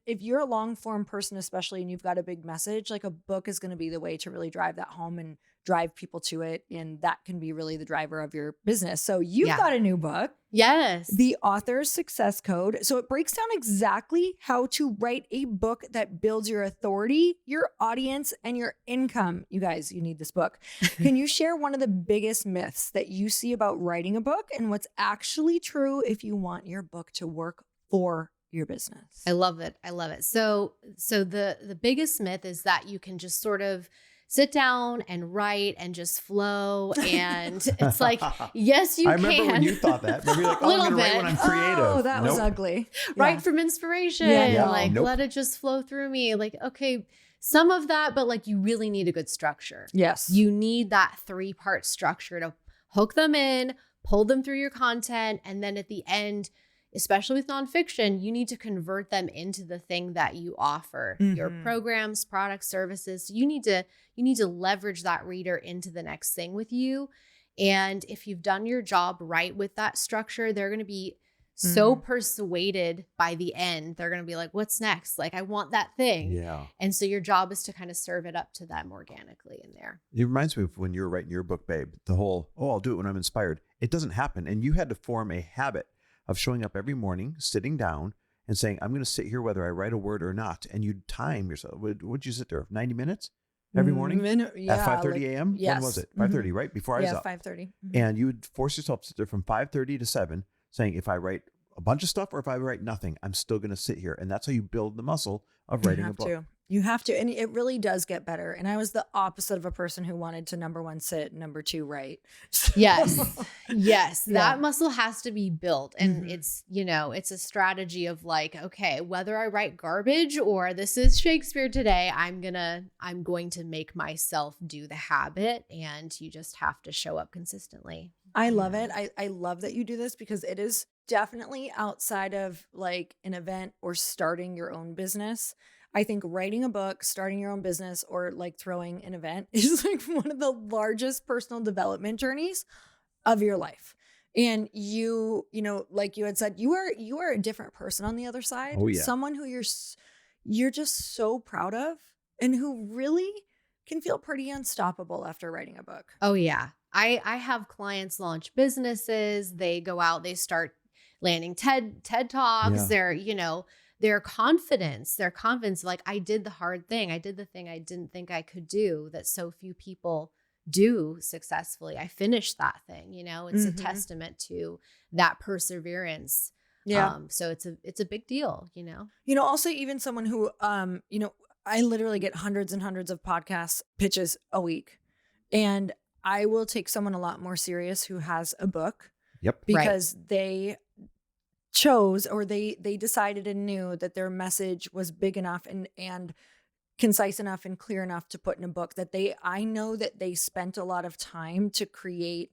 Speaker 5: if you're a long form person, especially, and you've got a big message, like a book is going to be the way to really drive that home and drive people to it. And that can be really the driver of your business. So you've got a new book.
Speaker 3: Yes.
Speaker 5: The Author's Success Code. So it breaks down exactly how to write a book that builds your authority, your audience, and your income. You guys, you need this book. Can you share one of the biggest myths that you see about writing a book and what's actually true if you want your book to work for your business?
Speaker 3: I love it. I love it. So the biggest myth is that you can just sort of sit down and write and just flow. And it's like, yes, you can.
Speaker 6: I remember when you thought that. Maybe you're like, oh, I'm going to write when I'm creative.
Speaker 5: Oh, that was ugly.
Speaker 3: Write from inspiration. Like, let it just flow through me. Like, okay, some of that, but like you really need a good structure.
Speaker 5: Yes.
Speaker 3: You need that 3-part structure to hook them in, pull them through your content. And then at the end, especially with nonfiction, you need to convert them into the thing that you offer, your programs, products, services. You need to leverage that reader into the next thing with you. And if you've done your job right with that structure, they're going to be so persuaded by the end. They're going to be like, what's next? Like, I want that thing.
Speaker 6: Yeah.
Speaker 3: And so your job is to kind of serve it up to them organically in there.
Speaker 6: It reminds me of when you were writing your book, babe, the whole, I'll do it when I'm inspired. It doesn't happen. And you had to form a habit of showing up every morning, sitting down and saying, I'm going to sit here whether I write a word or not. And you'd time yourself. Would you sit there 90 minutes every morning at 5:30 a.m.?
Speaker 5: Yes.
Speaker 6: When was it? 5:30, right? Before I was up.
Speaker 5: 5:30.
Speaker 6: And you would force yourself to sit there from 5:30 to 7 saying, if I write a bunch of stuff or if I write nothing, I'm still going to sit here. And that's how you build the muscle of writing a book.
Speaker 5: You have to. And it really does get better. And I was the opposite of a person who wanted to number 1 sit, number 2 write.
Speaker 3: Yes. Yes. That muscle has to be built. And it's, you know, it's a strategy of like, okay, whether I write garbage or this is Shakespeare today, I'm going to make myself do the habit. And you just have to show up consistently.
Speaker 5: I love it. I love that you do this because it is definitely outside of like an event or starting your own business. I think writing a book, starting your own business, or like throwing an event is like one of the largest personal development journeys of your life. And you know, like you had said, you are a different person on the other side.
Speaker 6: Oh, yeah.
Speaker 5: Someone who you're just so proud of and who really can feel pretty unstoppable after writing a book.
Speaker 3: Oh yeah. I have clients launch businesses. They go out, they start landing TED Talks.
Speaker 6: Yeah.
Speaker 3: They're, you know, their confidence, like I did the hard thing. I did the thing I didn't think I could do that so few people do successfully. I finished that thing, you know, it's a testament to that perseverance.
Speaker 5: Yeah.
Speaker 3: So it's a big deal, you know?
Speaker 5: You know, also even someone who, you know, I literally get hundreds and hundreds of podcast pitches a week, and I will take someone a lot more serious who has a book.
Speaker 6: Yep.
Speaker 5: Because they chose, or they decided and knew that their message was big enough and concise enough and clear enough to put in a book that I know that they spent a lot of time to create,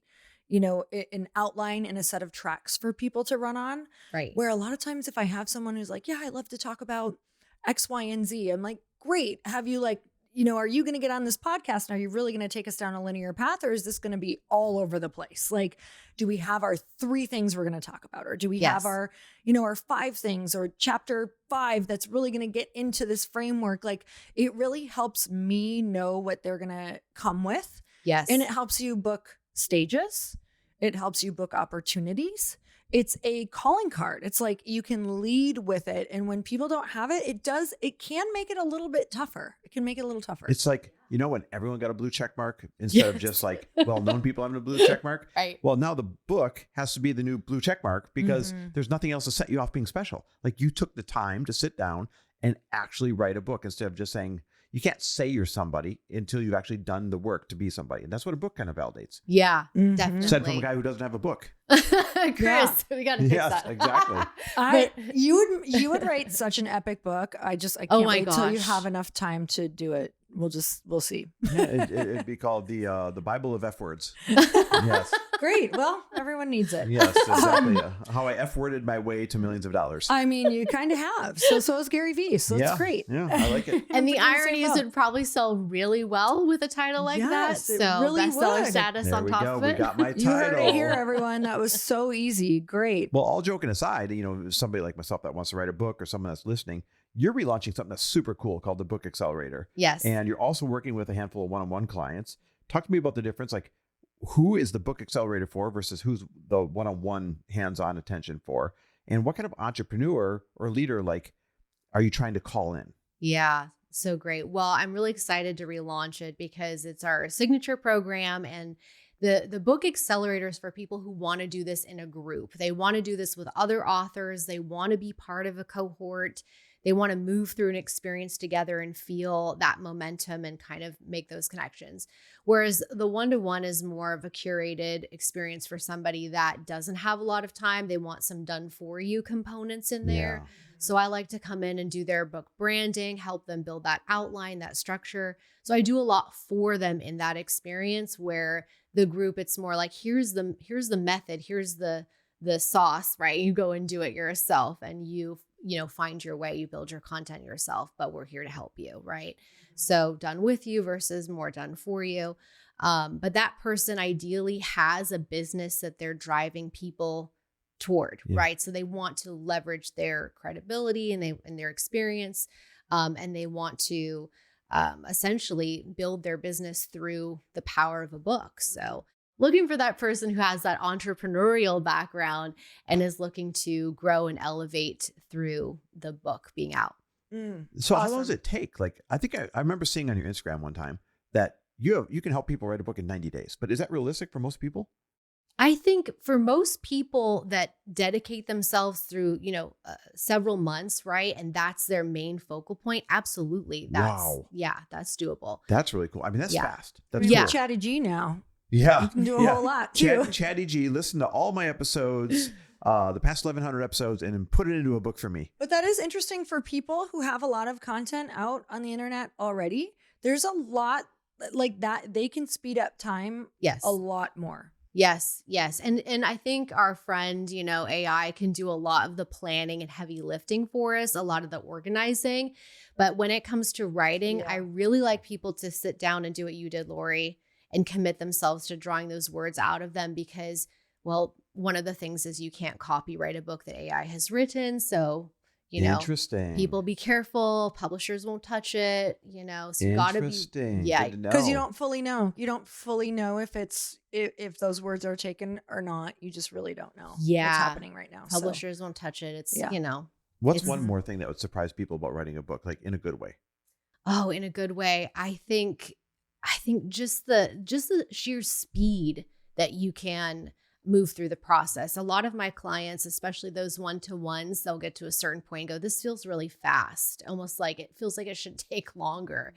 Speaker 5: you know, an outline and a set of tracks for people to run on.
Speaker 3: Right.
Speaker 5: Where a lot of times if I have someone who's like, yeah, I love to talk about X, Y, and Z, I'm like, great. Have you like, you know, are you going to get on this podcast? And are you really going to take us down a linear path, or is this going to be all over the place? Like, do we have our 3 things we're going to talk about? Or do we have our, you know, our 5 things, or chapter 5 that's really going to get into this framework? Like, it really helps me know what they're going to come with.
Speaker 3: Yes.
Speaker 5: And it helps you book stages. It helps you book opportunities. It's a calling card. It's like you can lead with it. And when people don't have it, it can make it a little bit tougher. It can make it a little tougher.
Speaker 6: It's like, you know, when everyone got a blue check mark instead of just like well-known people having a blue check mark.
Speaker 3: Right.
Speaker 6: Well, now the book has to be the new blue check mark because there's nothing else to set you off being special. Like you took the time to sit down and actually write a book instead of just saying, you can't say you're somebody until you've actually done the work to be somebody. And that's what a book kind of validates.
Speaker 3: Yeah, definitely.
Speaker 6: Said from a guy who doesn't have a book.
Speaker 3: Chris, we got to fix that.
Speaker 6: Yes, exactly.
Speaker 5: You would write such an epic book. I can't wait till you have enough time to do it we'll see.
Speaker 6: Yeah, it'd be called the Bible of F words. Yes.
Speaker 5: Great. Well, everyone needs it.
Speaker 6: Yes, exactly. How I F-worded my way to millions of dollars.
Speaker 5: I mean, you kind of have. So is Gary Vee. So it's great.
Speaker 6: Yeah, I like it.
Speaker 3: And the
Speaker 5: We're doing the
Speaker 3: irony
Speaker 5: same
Speaker 3: is
Speaker 5: boat.
Speaker 3: it'd probably sell really well with a title like
Speaker 5: Yes,
Speaker 3: that.
Speaker 5: it
Speaker 3: So
Speaker 5: really
Speaker 3: bestseller
Speaker 5: would.
Speaker 3: status
Speaker 6: There
Speaker 3: on
Speaker 6: we
Speaker 3: top
Speaker 6: go.
Speaker 3: of
Speaker 6: We
Speaker 3: it.
Speaker 6: got my title.
Speaker 5: You heard it here, everyone. That was so easy. Great.
Speaker 6: Well, all joking aside, somebody like myself that wants to write a book or someone that's listening, you're relaunching something that's super cool called the Book Accelerator.
Speaker 3: Yes.
Speaker 6: And you're also working with a handful of one-on-one clients. Talk to me about the difference. Like, who is the Book Accelerator for versus who's the one-on-one hands-on attention for? And what kind of entrepreneur or leader are you trying to call in?
Speaker 3: Yeah, so great. Well, I'm really excited to relaunch it because it's our signature program, and the Book Accelerator is for people who want to do this in a group. They want to do this with other authors. They want to be part of a cohort. They want to move through an experience together and feel that momentum and kind of make those connections. Whereas the one-to-one is more of a curated experience for somebody that doesn't have a lot of time. They want some done for you components in there.
Speaker 6: Yeah.
Speaker 3: So I like to come in and do their book branding, help them build that outline, that structure. So I do a lot for them in that experience, where the group, it's more like, here's the method, here's the sauce, right? You go and do it yourself, and you find your way, you build your content yourself, but we're here to help you, right? So done with you versus more done for you. But that person ideally has a business that they're driving people toward, right? So they want to leverage their credibility and their experience, and they want to essentially build their business through the power of a book. So looking for that person who has that entrepreneurial background and is looking to grow and elevate through the book being out.
Speaker 6: So how long does it take? I think I remember seeing on your Instagram one time that you can help people write a book in 90 days, but is that realistic for most people?
Speaker 3: I think for most people that dedicate themselves through, several months, right? And that's their main focal point. Absolutely. That's doable.
Speaker 6: That's really cool. I mean, that's fast. That's
Speaker 3: Yeah.
Speaker 6: cool.
Speaker 5: Chatty G now.
Speaker 6: Yeah.
Speaker 5: You can do a whole lot too.
Speaker 6: Chatty G, listen to all my episodes, the past 1,100 episodes, and then put it into a book for me.
Speaker 5: But that is interesting for people who have a lot of content out on the internet already. There's a lot like that. They can speed up time a lot more.
Speaker 3: Yes. And I think our friend, AI can do a lot of the planning and heavy lifting for us, a lot of the organizing. But when it comes to writing, I really like people to sit down and do what you did, Lori, and commit themselves to drawing those words out of them, because, well, one of the things is you can't copyright a book that AI has written. So,
Speaker 6: Interesting.
Speaker 3: people be careful. Publishers won't touch it, so you gotta be,
Speaker 5: because you don't fully know. You don't fully know if those words are taken or not. You just really don't know what's happening right now.
Speaker 3: Publishers won't touch it. It's,
Speaker 6: What's one more thing that would surprise people about writing a book, like in a good way?
Speaker 3: Oh, in a good way. I think just the sheer speed that you can move through the process. A lot of my clients, especially those one-to-ones, they'll get to a certain point and go, this feels really fast, almost like it feels like it should take longer.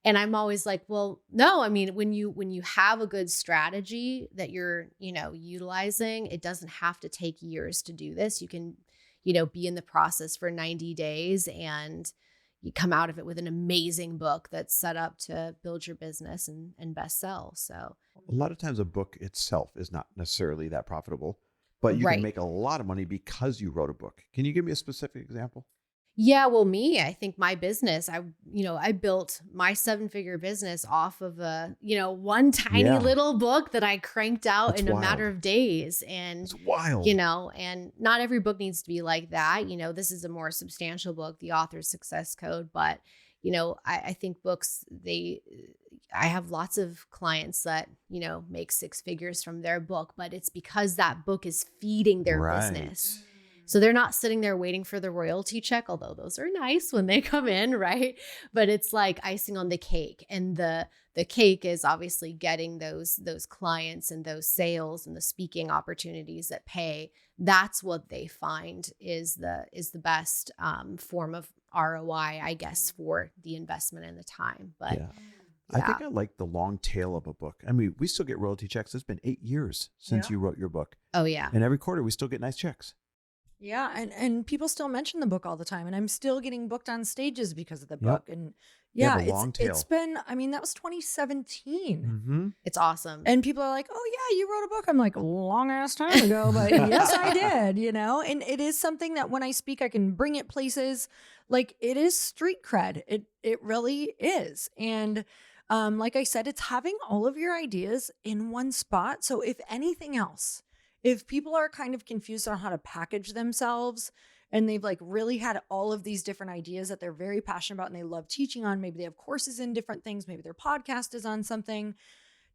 Speaker 3: And I'm always like, well, no, I mean, when you have a good strategy that you're, utilizing, it doesn't have to take years to do this. You can, be in the process for 90 days and you come out of it with an amazing book that's set up to build your business and best sell. So
Speaker 6: a lot of times a book itself is not necessarily that profitable, but you can make a lot of money because you wrote a book. Can you give me a specific example?
Speaker 3: Yeah, well, I think my business, I built my 7-figure business off of one tiny little book that I cranked out
Speaker 6: That's
Speaker 3: in
Speaker 6: wild.
Speaker 3: a matter of days. And
Speaker 6: It's wild.
Speaker 3: and not every book needs to be like that. This is a more substantial book, The Author's Success Code. But, I think books, I have lots of clients that, make 6 figures from their book, but it's because that book is feeding their business. So they're not sitting there waiting for the royalty check, although those are nice when they come in, right? But it's like icing on the cake. And the cake is obviously getting those clients and those sales and the speaking opportunities that pay. That's what they find is the best form of ROI, I guess, for the investment and the time. But
Speaker 6: I think I like the long tail of a book. I mean, we still get royalty checks. It's been 8 years since you wrote your book.
Speaker 3: Oh, yeah.
Speaker 6: And every quarter we still get nice checks.
Speaker 5: Yeah, and people still mention the book all the time, and I'm still getting booked on stages because of the book. And Yeah,
Speaker 6: have a long tail.
Speaker 5: it's been, I mean, that was 2017.
Speaker 6: Mm-hmm.
Speaker 3: It's awesome.
Speaker 5: And people are like, oh yeah, you wrote a book. I'm like, a long ass time ago, but yes, I did, you know? And it is something that when I speak, I can bring it places. Like it is street cred. It really is. And like I said, it's having all of your ideas in one spot. So if anything else, if people are kind of confused on how to package themselves and they've like really had all of these different ideas that they're very passionate about and they love teaching on, maybe they have courses in different things, maybe their podcast is on something.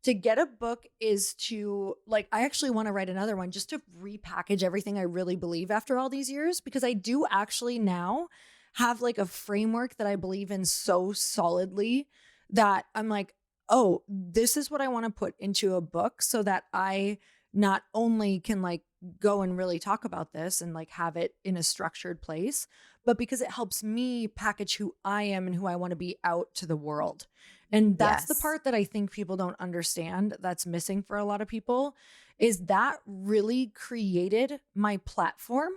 Speaker 5: To get a book is to like, I actually want to write another one just to repackage everything I really believe after all these years, because I do actually now have like a framework that I believe in so solidly that I'm like, oh, this is what I want to put into a book so that I not only can like go and really talk about this and like have it in a structured place, but because it helps me package who I am and who I want to be out to the world. And that's the part that I think people don't understand that's missing for a lot of people, is that really created my platform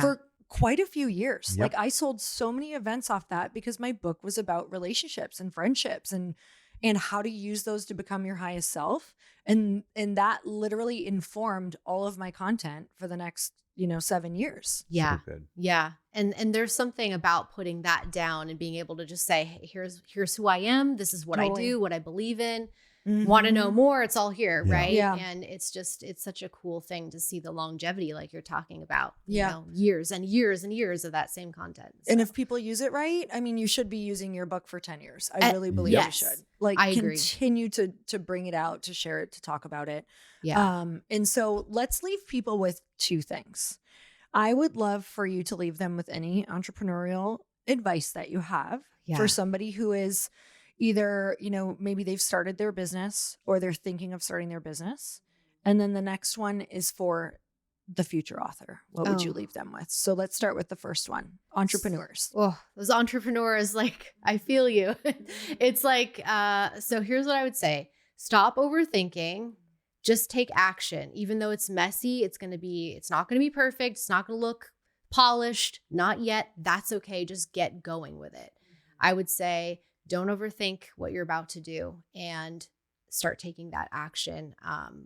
Speaker 5: for quite a few years.
Speaker 6: Yep.
Speaker 5: Like I sold so many events off that because my book was about relationships and friendships and how to use those to become your highest self. And that literally informed all of my content for the next, 7 years.
Speaker 3: Yeah.
Speaker 6: So good.
Speaker 3: Yeah. And there's something about putting that down and being able to just say, hey, here's who I am. This is what I do, what I believe in. Want to know more? It's all here, right?
Speaker 5: Yeah.
Speaker 3: And it's such a cool thing to see the longevity, like you're talking about.
Speaker 5: Yeah.
Speaker 3: Years and years and years of that same content. So.
Speaker 5: And if people use it right, I mean, you should be using your book for 10 years. I really believe you should. Like,
Speaker 3: I agree.
Speaker 5: Continue to bring it out, to share it, to talk about it.
Speaker 3: Yeah.
Speaker 5: And so let's leave people with two things. I would love for you to leave them with any entrepreneurial advice that you have for somebody who is either, maybe they've started their business or they're thinking of starting their business. And then the next one is for the future author. What would you leave them with? So let's start with the first one, entrepreneurs.
Speaker 3: Oh, those entrepreneurs, like, I feel you. It's like, so here's what I would say. Stop overthinking. Just take action. Even though it's messy, it's not going to be perfect. It's not going to look polished. Not yet. That's okay. Just get going with it. I would say, don't overthink what you're about to do and start taking that action.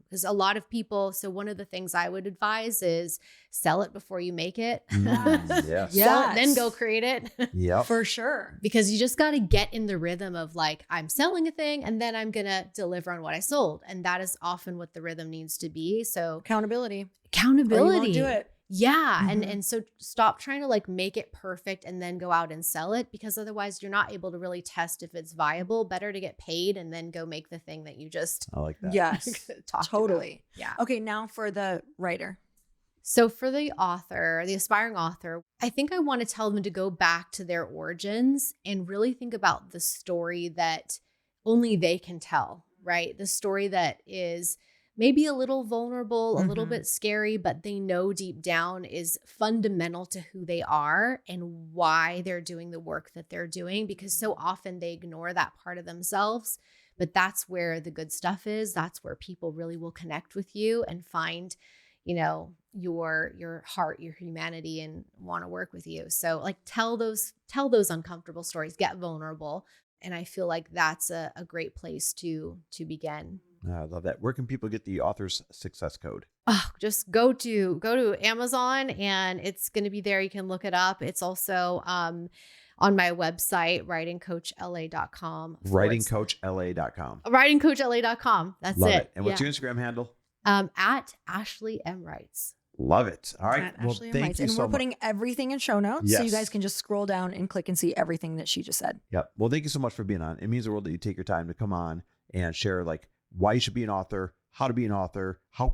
Speaker 3: Because a lot of people, so one of the things I would advise is sell it before you make it.
Speaker 6: Yes.
Speaker 3: Sell it, then go create it.
Speaker 6: Yep.
Speaker 5: For sure.
Speaker 3: Because you just got to get in the rhythm of like, I'm selling a thing and then I'm going to deliver on what I sold. And that is often what the rhythm needs to be. So
Speaker 5: Accountability.
Speaker 3: Or you won't do it. Yeah. And so stop trying to like make it perfect and then go out and sell it, because otherwise you're not able to really test if it's viable. Better to get paid and then go make the thing that you just
Speaker 6: I like that.
Speaker 5: Yes.
Speaker 3: talked
Speaker 5: Totally.
Speaker 3: about. Yeah.
Speaker 5: Okay. Now for the writer.
Speaker 3: So for the author, the aspiring author, I think I want to tell them to go back to their origins and really think about the story that only they can tell, right? The story that is maybe a little vulnerable, a little bit scary, but they know deep down is fundamental to who they are and why they're doing the work that they're doing, because so often they ignore that part of themselves. But that's where the good stuff is. That's where people really will connect with you and find, your heart, your humanity, and want to work with you. So like tell those uncomfortable stories, get vulnerable. And I feel like that's a great place to begin.
Speaker 6: I love that. Where can people get the author's success code?
Speaker 3: Oh, just go to Amazon and it's going to be there. You can look it up. It's also on my website, writingcoachla.com.
Speaker 6: Writingcoachla.com.
Speaker 3: Writingcoachla.com. That's
Speaker 6: Love
Speaker 3: it.
Speaker 6: And what's your Instagram handle?
Speaker 3: At Ashley M. Writes.
Speaker 6: Love it. All right.
Speaker 5: At
Speaker 6: Well,
Speaker 5: Ashley
Speaker 6: thank you
Speaker 5: and
Speaker 6: so
Speaker 5: we're
Speaker 6: much.
Speaker 5: putting everything in show notes. So you
Speaker 6: Yes.
Speaker 5: guys can just scroll down and click and see everything that she just said.
Speaker 6: Yep. Well, thank you so much for being on. It means the world that you take your time to come on and share like why you should be an author, how to be an author, how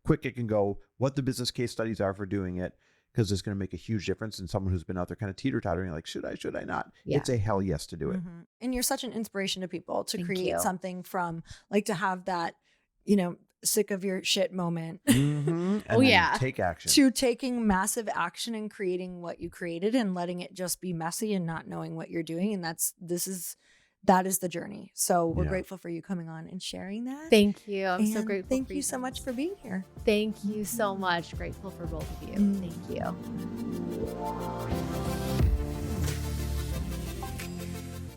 Speaker 6: quick it can go, what the business case studies are for doing it, because it's going to make a huge difference in someone who's been out there kind of teeter-tottering, like, should I not?
Speaker 3: Yeah.
Speaker 6: It's a hell yes to do it.
Speaker 5: And you're such an inspiration to people to
Speaker 3: Thank
Speaker 5: create
Speaker 3: you.
Speaker 5: something from, like, to have that, sick of your shit moment
Speaker 6: And
Speaker 3: Oh,
Speaker 6: then
Speaker 3: yeah.
Speaker 6: take action.
Speaker 5: to taking massive action and creating what you created and letting it just be messy and not knowing what you're doing. And that is the journey. So we're
Speaker 6: Yeah.
Speaker 5: grateful for you coming on and sharing that.
Speaker 3: Thank you. I'm so
Speaker 5: And
Speaker 3: grateful.
Speaker 5: Thank
Speaker 3: for
Speaker 5: you so much for being here.
Speaker 3: Thank you so much. Grateful for both of you. Thank you.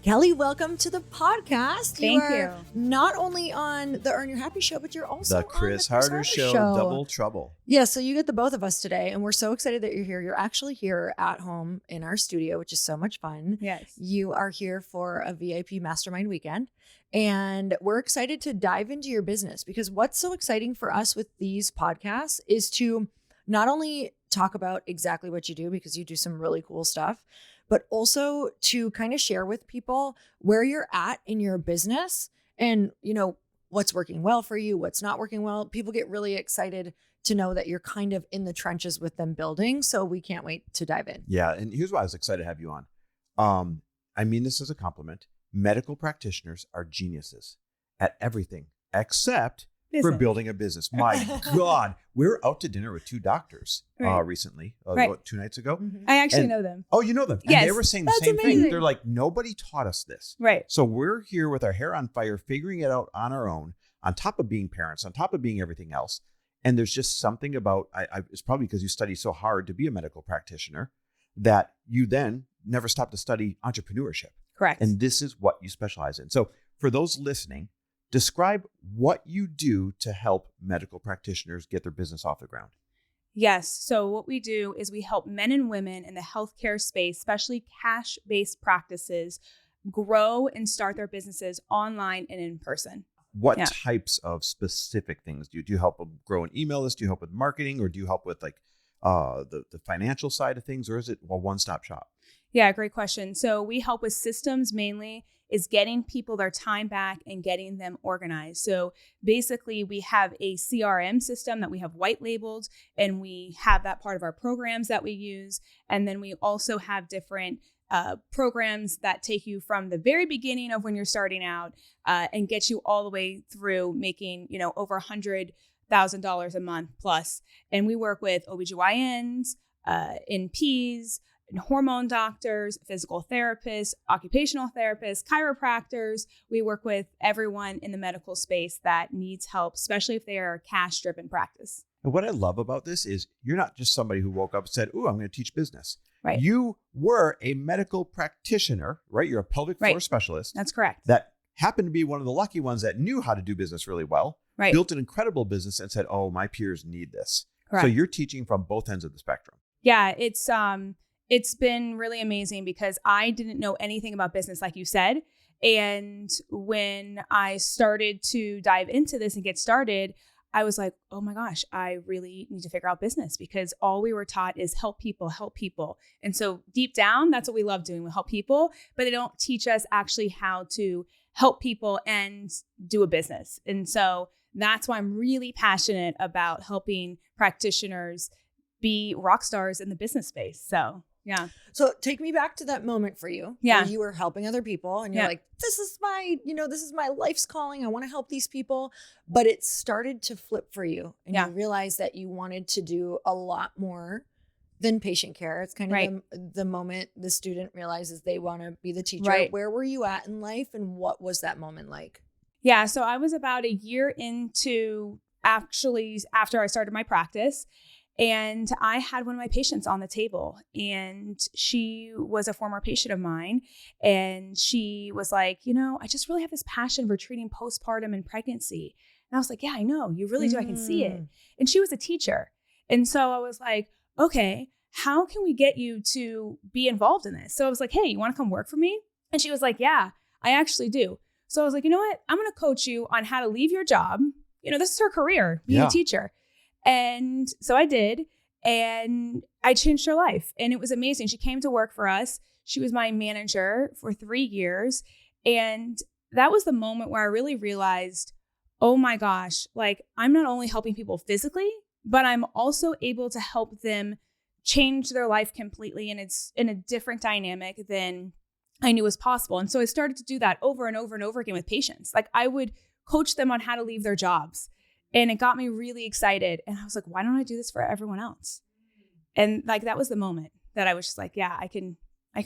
Speaker 5: Kelly, welcome to the podcast.
Speaker 4: Thank
Speaker 5: are
Speaker 4: you.
Speaker 5: Not only on the Earn Your Happy show, but you're also
Speaker 6: The
Speaker 5: on
Speaker 6: Chris
Speaker 5: the
Speaker 6: Harder show, Double Trouble.
Speaker 5: Yeah, so you get the both of us today, and we're so excited that you're here. You're actually here at home in our studio, which is so much fun.
Speaker 4: Yes.
Speaker 5: You are here for a VIP Mastermind weekend, and we're excited to dive into your business because what's so exciting for us with these podcasts is to not only talk about exactly what you do, because you do some really cool stuff, but also to kind of share with people where you're at in your business and, you know, what's working well for you, what's not working well. People get really excited to know that you're kind of in the trenches with them building. So we can't wait to dive in.
Speaker 6: Yeah. And here's why I was excited to have you on. I mean this as a compliment. Medical practitioners are geniuses at everything except for building a business. My God, we were out to dinner with two doctors recently, what, 2 nights ago.
Speaker 5: Mm-hmm.
Speaker 4: I actually know them.
Speaker 6: Oh, you know them.
Speaker 4: Yes.
Speaker 6: And they were saying the
Speaker 4: That's
Speaker 6: same
Speaker 4: amazing.
Speaker 6: thing. They're like, nobody taught us this.
Speaker 4: Right.
Speaker 6: So we're here with our hair on fire, figuring it out on our own, on top of being parents, on top of being everything else. And there's just something about, it's probably because you study so hard to be a medical practitioner that you then never stop to study entrepreneurship.
Speaker 4: Correct.
Speaker 6: And this is what you specialize in. So for those listening, describe what you do to help medical practitioners get their business off the ground.
Speaker 4: Yes. So what we do is we help men and women in the healthcare space, especially cash-based practices, grow and start their businesses online and in person.
Speaker 6: What types of specific things do you do? You help them grow an email list? Do you help with marketing, or do you help with like the financial side of things, or is it a one-stop shop?
Speaker 4: Yeah, great question. So we help with systems mainly, is getting people their time back and getting them organized. So basically we have a CRM system that we have white labeled, and we have that part of our programs that we use. And then we also have different programs that take you from the very beginning of when you're starting out and get you all the way through making, you know, over $100,000 a month plus. And we work with OBGYNs, NPs, hormone doctors, physical therapists, occupational therapists, chiropractors. We work with everyone in the medical space that needs help, especially if they are a cash-driven practice.
Speaker 6: And what I love about this is you're not just somebody who woke up and said, "Ooh, I'm going to teach business."
Speaker 4: Right.
Speaker 6: You were a medical practitioner, right? You're a pelvic floor specialist.
Speaker 4: That's correct.
Speaker 6: That happened to be one of the lucky ones that knew how to do business really well,
Speaker 4: Right.
Speaker 6: built an incredible business and said, "Oh, my peers need this."
Speaker 4: Correct.
Speaker 6: So you're teaching from both ends of the spectrum.
Speaker 4: Yeah, it's been really amazing because I didn't know anything about business, like you said. And when I started to dive into this and get started, I was like, oh my gosh, I really need to figure out business, because all we were taught is help people, help people. And so deep down, that's what we love doing. We help people, but they don't teach us actually how to help people and do a business. And so that's why I'm really passionate about helping practitioners be rock stars in the business space. So yeah.
Speaker 5: So take me back to that moment for you.
Speaker 4: Yeah.
Speaker 5: Where you were helping other people and you're like, this is my life's calling. I want to help these people. But it started to flip for you. And you realized that you wanted to do a lot more than patient care. It's kind of the moment the student realizes they want to be the teacher.
Speaker 4: Right.
Speaker 5: Where were you at in life, and what was that moment like?
Speaker 4: Yeah. So I was about a year into actually after I started my practice. And I had one of my patients on the table, and she was a former patient of mine. And she was like, you know, I just really have this passion for treating postpartum and pregnancy. And I was like, yeah, I know, you really do. I can see it. And she was a teacher. And so I was like, okay, how can we get you to be involved in this? So I was like, hey, you want to come work for me? And she was like, yeah, I actually do. So I was like, you know what? I'm going to coach you on how to leave your job. You know, this is her career, being a teacher. And so I did, and I changed her life, and it was amazing. She came to work for us. She was my manager for 3 years. And that was the moment where I really realized, oh my gosh, like I'm not only helping people physically, but I'm also able to help them change their life completely. And it's in a different dynamic than I knew was possible. And so I started to do that over and over and over again with patients. Like I would coach them on how to leave their jobs. And it got me really excited. And I was like, why don't I do this for everyone else? And like, that was the moment that I was just like, yeah, I can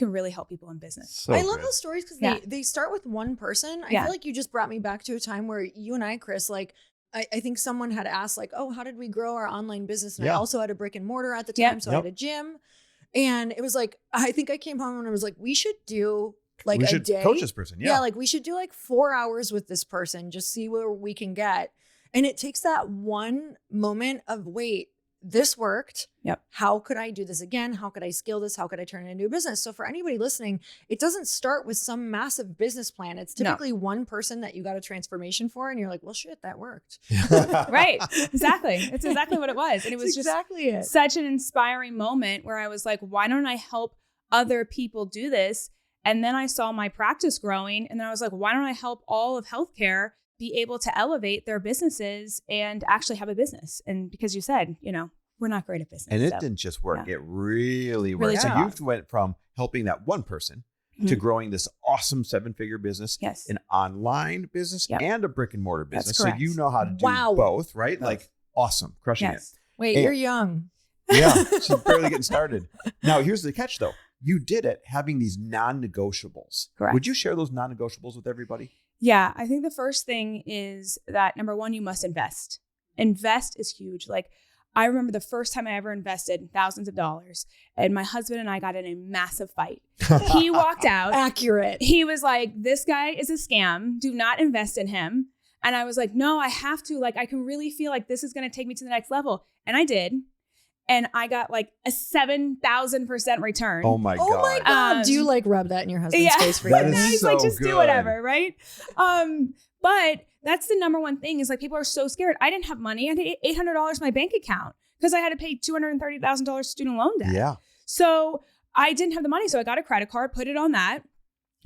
Speaker 4: really help people in business.
Speaker 6: So
Speaker 5: I love those stories because they start with one person. I feel like you just brought me back to a time where you and I, Chris, like, I think someone had asked like, oh, how did we grow our online business? And I also had a brick and mortar at the time. So I had a gym. And it was like, I think I came home and I was like, we should do like
Speaker 6: we
Speaker 5: a
Speaker 6: should
Speaker 5: day.
Speaker 6: coach this person. Yeah.
Speaker 5: Like we should do like 4 hours with this person, just see where we can get. And it takes that one moment of, wait, this worked.
Speaker 4: Yep.
Speaker 5: How could I do this again? How could I scale this? How could I turn it into a business? So for anybody listening, it doesn't start with some massive business plan. It's typically one person that you got a transformation for. And you're like, well, shit, that worked.
Speaker 4: Right. Exactly. It's exactly what it was. And it was
Speaker 5: exactly
Speaker 4: just such an inspiring moment where I was like, why don't I help other people do this? And then I saw my practice growing. And then I was like, why don't I help all of healthcare be able to elevate their businesses and actually have a business? And because you said, we're not great at business.
Speaker 6: And it didn't just work.
Speaker 4: Yeah.
Speaker 6: It really worked.
Speaker 4: Really
Speaker 6: So
Speaker 4: took
Speaker 6: you went from helping that one person to growing this awesome 7-figure business,
Speaker 4: Yes.
Speaker 6: an online business and a brick and mortar
Speaker 4: That's
Speaker 6: business. So
Speaker 4: correct.
Speaker 6: you know how to do both, right? Like awesome, crushing
Speaker 4: Yes.
Speaker 5: Wait, you're young.
Speaker 6: it. Yeah, she's barely getting started. Now, here's the catch though. You did it having these non-negotiables.
Speaker 4: Correct.
Speaker 6: Would you share those non-negotiables with everybody?
Speaker 4: Yeah, I think the first thing is that number one, you must invest. Invest is huge. Like I remember the first time I ever invested thousands of dollars, and my husband and I got in a massive fight. He walked out.
Speaker 5: Accurate.
Speaker 4: He was like, this guy is a scam. Do not invest in him. And I was like, no, I have to. Like, I can really feel like this is going to take me to the next level. And I did. And I got like a 7,000% return.
Speaker 6: Oh my God.
Speaker 5: Oh my God. Do you like rub that in your husband's face for
Speaker 6: That
Speaker 5: you?
Speaker 6: is
Speaker 4: He's
Speaker 6: so
Speaker 4: like, just
Speaker 6: good.
Speaker 4: do whatever, right? But that's the number one thing is like people are so scared. I didn't have money. I had $800 in my bank account because I had to pay $230,000 student loan debt.
Speaker 6: Yeah.
Speaker 4: So I didn't have the money. So I got a credit card, put it on that.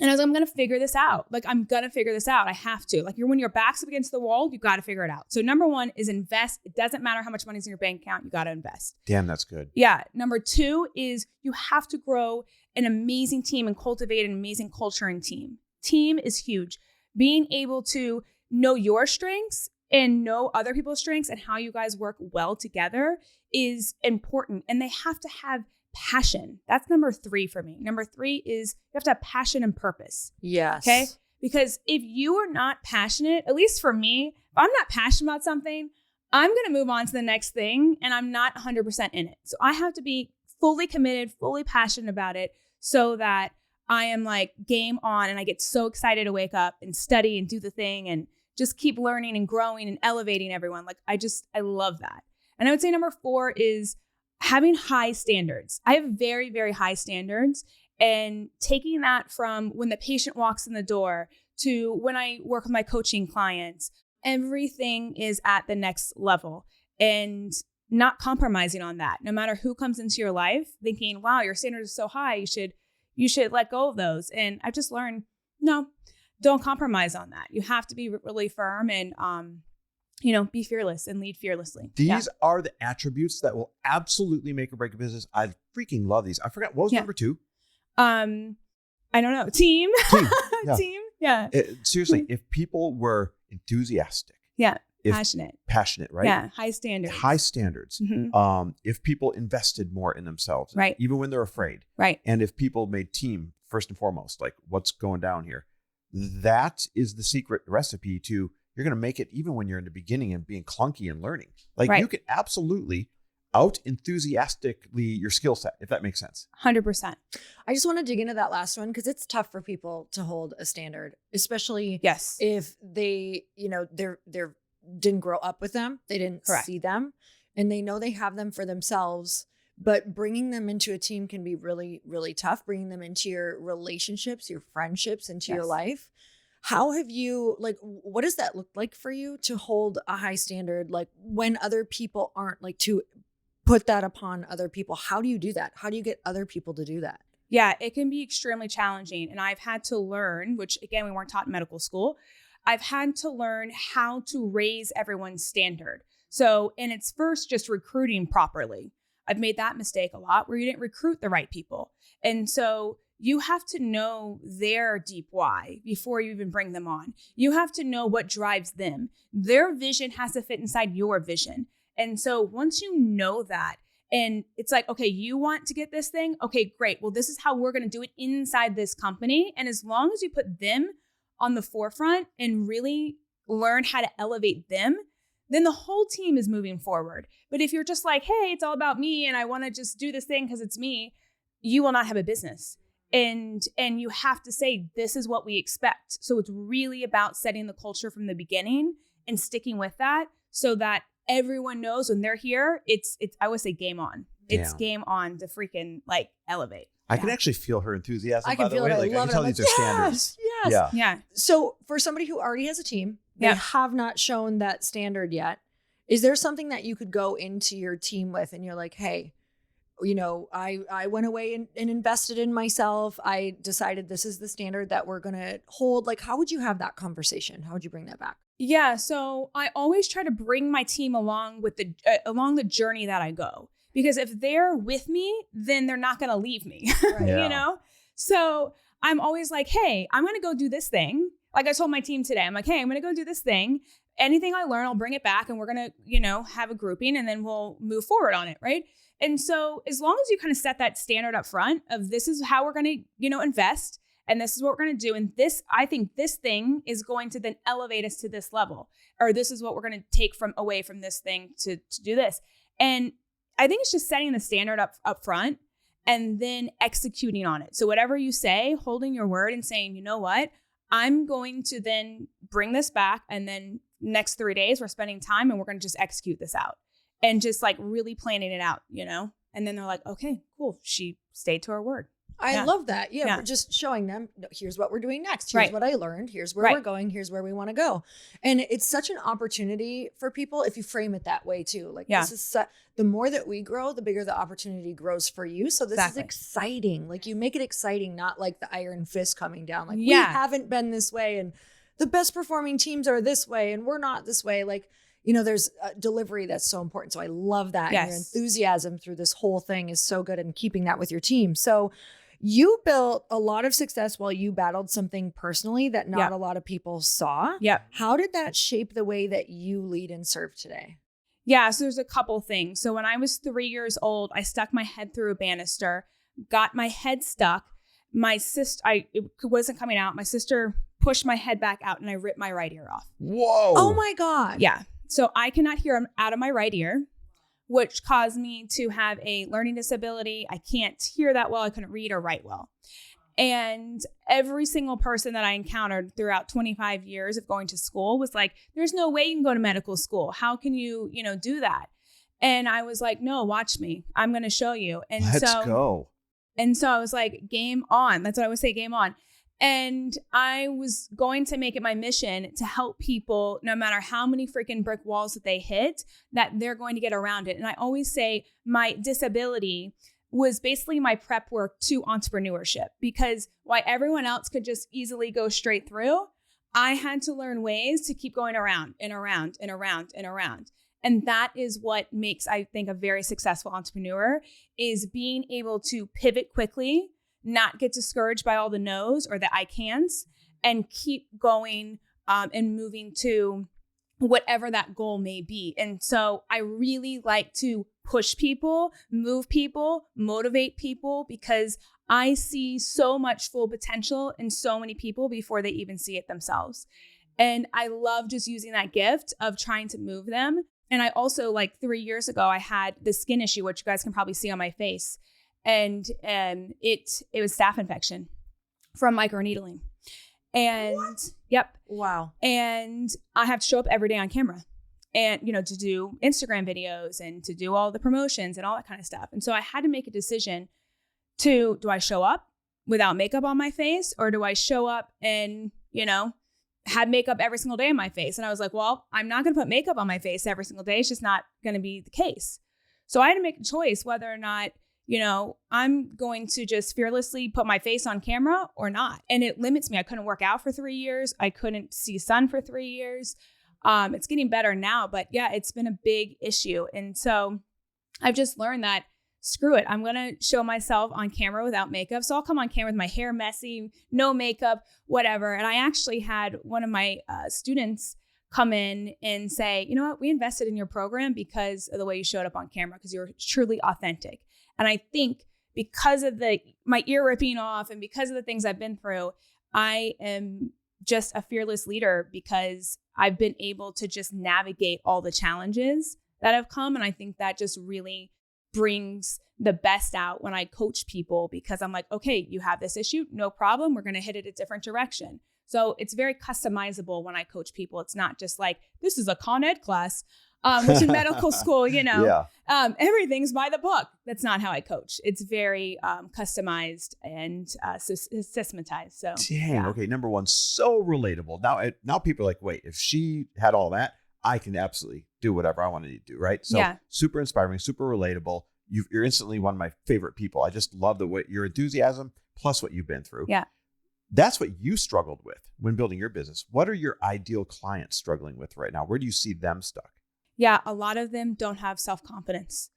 Speaker 4: And I was like, I'm going to figure this out. Like, I'm going to figure this out. I have to. Like, when your back's up against the wall, you've got to figure it out. So number one is invest. It doesn't matter how much money's in your bank account. You got to invest.
Speaker 6: Damn, that's good.
Speaker 4: Yeah. Number two is you have to grow an amazing team and cultivate an amazing culture and team. Team is huge. Being able to know your strengths and know other people's strengths and how you guys work well together is important. And they have to have passion. That's number three for me. Number three is you have to have passion and purpose.
Speaker 5: Yes.
Speaker 4: Okay. Because if you are not passionate, at least for me, if I'm not passionate about something, I'm going to move on to the next thing and I'm not 100% in it. So I have to be fully committed, fully passionate about it so that I am like game on and I get so excited to wake up and study and do the thing and just keep learning and growing and elevating everyone. Like I love that. And I would say number four is having high standards. I have very, very high standards, and taking that from when the patient walks in the door to when I work with my coaching clients, everything is at the next level and not compromising on that. No matter who comes into your life thinking, wow, your standards are so high, you should let go of those. And I've just learned, no, don't compromise on that. You have to be really firm and, be fearless and lead fearlessly.
Speaker 6: These are the attributes that will absolutely make or break a business. I freaking love these. I forgot. What was number two?
Speaker 4: I don't know. Team.
Speaker 6: Yeah.
Speaker 4: Team. Yeah.
Speaker 6: Seriously, if people were enthusiastic.
Speaker 4: Yeah.
Speaker 6: If
Speaker 4: Passionate,
Speaker 6: right?
Speaker 4: Yeah. High standards.
Speaker 6: High standards.
Speaker 4: Mm-hmm.
Speaker 6: If people invested more in themselves.
Speaker 4: Right.
Speaker 6: Even when they're afraid.
Speaker 4: Right.
Speaker 6: And if people made team first and foremost, like what's going down here, that is the secret recipe to you're going to make it even when you're in the beginning and being clunky and learning. Like you can absolutely out enthusiastically your skill set, if that makes sense.
Speaker 4: 100%.
Speaker 5: I just want to dig into that last one because it's tough for people to hold a standard, especially
Speaker 4: Yes.
Speaker 5: if they, they're didn't grow up with them, they didn't see them, and they know they have them for themselves. But bringing them into a team can be really, really tough. Bringing them into your relationships, your friendships, into your life. How have you, what does that look like for you to hold a high standard? Like when other people aren't, like to put that upon other people. How do you do that? How do you get other people to do that?
Speaker 4: Yeah, it can be extremely challenging. And I've had to learn, which again, we weren't taught in medical school. I've had to learn how to raise everyone's standard. So, and it's first just recruiting properly. I've made that mistake a lot where you didn't recruit the right people. And so you have to know their deep why before you even bring them on. You have to know what drives them. Their vision has to fit inside your vision. And so once you know that, and it's like, okay, you want to get this thing? Okay, great. Well, this is how we're going to do it inside this company. And as long as you put them on the forefront and really learn how to elevate them, then the whole team is moving forward. But if you're just like, hey, it's all about me and I want to just do this thing because it's me, you will not have a business. And you have to say, this is what we expect. So it's really about setting the culture from the beginning and sticking with that so that everyone knows when they're here, it's I would say game on. It's game on to freaking like elevate.
Speaker 6: I can actually feel her enthusiasm.
Speaker 5: I can
Speaker 6: by the
Speaker 5: feel
Speaker 6: way.
Speaker 5: it.
Speaker 6: Like, I can
Speaker 5: it.
Speaker 6: tell
Speaker 5: I'm
Speaker 6: these
Speaker 5: like,
Speaker 6: are standards.
Speaker 5: Yes.
Speaker 6: Yeah.
Speaker 4: Yeah.
Speaker 5: So for somebody who already has a team, they have not shown that standard yet. Is there something that you could go into your team with and you're like, hey, you know, I went away and invested in myself. I decided this is the standard that we're going to hold. Like, how would you have that conversation? How would you bring that back?
Speaker 4: Yeah. So I always try to bring my team along with along the journey that I go, because if they're with me, then they're not going to leave me,
Speaker 5: Right.
Speaker 6: Yeah.
Speaker 4: you know? So I'm always like, hey, I'm going to go do this thing. Like I told my team today, I'm like, hey, I'm going to go do this thing. Anything I learn, I'll bring it back and we're going to, you know, have a grouping and then we'll move forward on it. Right. And so as long as you kind of set that standard up front of this is how we're going to, you know, invest and this is what we're going to do. And this, I think this thing is going to then elevate us to this level, or this is what we're going to take away from this thing to do this. And I think it's just setting the standard up front and then executing on it. So whatever you say, holding your word and saying, you know what, I'm going to then bring this back. And then next 3 days, we're spending time and we're going to just execute this out and just like really planning it out, you know? And then they're like, okay, cool. She stayed to her word.
Speaker 5: I love that. Yeah,
Speaker 4: Yeah.
Speaker 5: We're just showing them, here's what we're doing next. Here's
Speaker 4: Right.
Speaker 5: what I learned. Here's where
Speaker 4: Right.
Speaker 5: we're going. Here's where we want to go. And it's such an opportunity for people if you frame it that way too. Like this is the more that we grow, the bigger the opportunity grows for you. So this is exciting. Like you make it exciting, not like the iron fist coming down. Like we haven't been this way and the best performing teams are this way and we're not this way. Like, you know, there's a delivery that's so important. So I love that.
Speaker 4: Yes.
Speaker 5: And your enthusiasm through this whole thing is so good and keeping that with your team. So you built a lot of success while you battled something personally that not a lot of people saw.
Speaker 4: Yeah.
Speaker 5: How did that shape the way that you lead and serve today?
Speaker 4: Yeah. So there's a couple things. So when I was 3 years old, I stuck my head through a banister, got my head stuck. My sister, it wasn't coming out. My sister pushed my head back out and I ripped my right ear off.
Speaker 6: Whoa.
Speaker 5: Oh my God.
Speaker 4: Yeah. So I cannot hear out of my right ear, which caused me to have a learning disability. I can't hear that well. I couldn't read or write well. And every single person that I encountered throughout 25 years of going to school was like, there's no way you can go to medical school. How can you, do that? And I was like, no, watch me. I'm going to show you. And
Speaker 6: Let's go.
Speaker 4: And so I was like, game on. That's what I would say, game on. And I was going to make it my mission to help people, no matter how many freaking brick walls that they hit, that they're going to get around it. And I always say my disability was basically my prep work to entrepreneurship, because while everyone else could just easily go straight through, I had to learn ways to keep going around and around and around and around. And that is what makes, I think, a very successful entrepreneur, is being able to pivot quickly, not get discouraged by all the no's or the I can'ts, and keep going and moving to whatever that goal may be. And so I really like to push people, move people, motivate people, because I see so much full potential in so many people before they even see it themselves. And I love just using that gift of trying to move them. And I also, like 3 years ago, I had the skin issue, which you guys can probably see on my face. And it was staph infection from microneedling. And
Speaker 5: What?
Speaker 4: Yep.
Speaker 5: Wow.
Speaker 4: And I have to show up every day on camera and, to do Instagram videos and to do all the promotions and all that kind of stuff. And so I had to make a decision do I show up without makeup on my face, or do I show up and, have makeup every single day on my face? And I was like, well, I'm not going to put makeup on my face every single day. It's just not going to be the case. So I had to make a choice whether or not, I'm going to just fearlessly put my face on camera or not. And it limits me. I couldn't work out for 3 years. I couldn't see sun for 3 years. It's getting better now, but yeah, it's been a big issue. And so I've just learned that screw it. I'm going to show myself on camera without makeup. So I'll come on camera with my hair messy, no makeup, whatever. And I actually had one of my students come in and say, you know what, we invested in your program because of the way you showed up on camera, because you're truly authentic. And I think because of my ear ripping off and because of the things I've been through, I am just a fearless leader, because I've been able to just navigate all the challenges that have come. And I think that just really brings the best out when I coach people, because I'm like, okay, you have this issue, no problem. We're going to hit it a different direction. So it's very customizable when I coach people. It's not just like, this is a Con Ed class, which in medical school, everything's by the book. That's not how I coach. It's very customized and systematized. So
Speaker 6: dang, okay. Number one, so relatable. Now people are like, wait, if she had all that, I can absolutely do whatever I want to do, right? So super inspiring, super relatable. You're instantly one of my favorite people. I just love the way your enthusiasm plus what you've been through.
Speaker 4: Yeah.
Speaker 6: That's what you struggled with when building your business. What are your ideal clients struggling with right now? Where do you see them stuck?
Speaker 4: Yeah, a lot of them don't have self-confidence.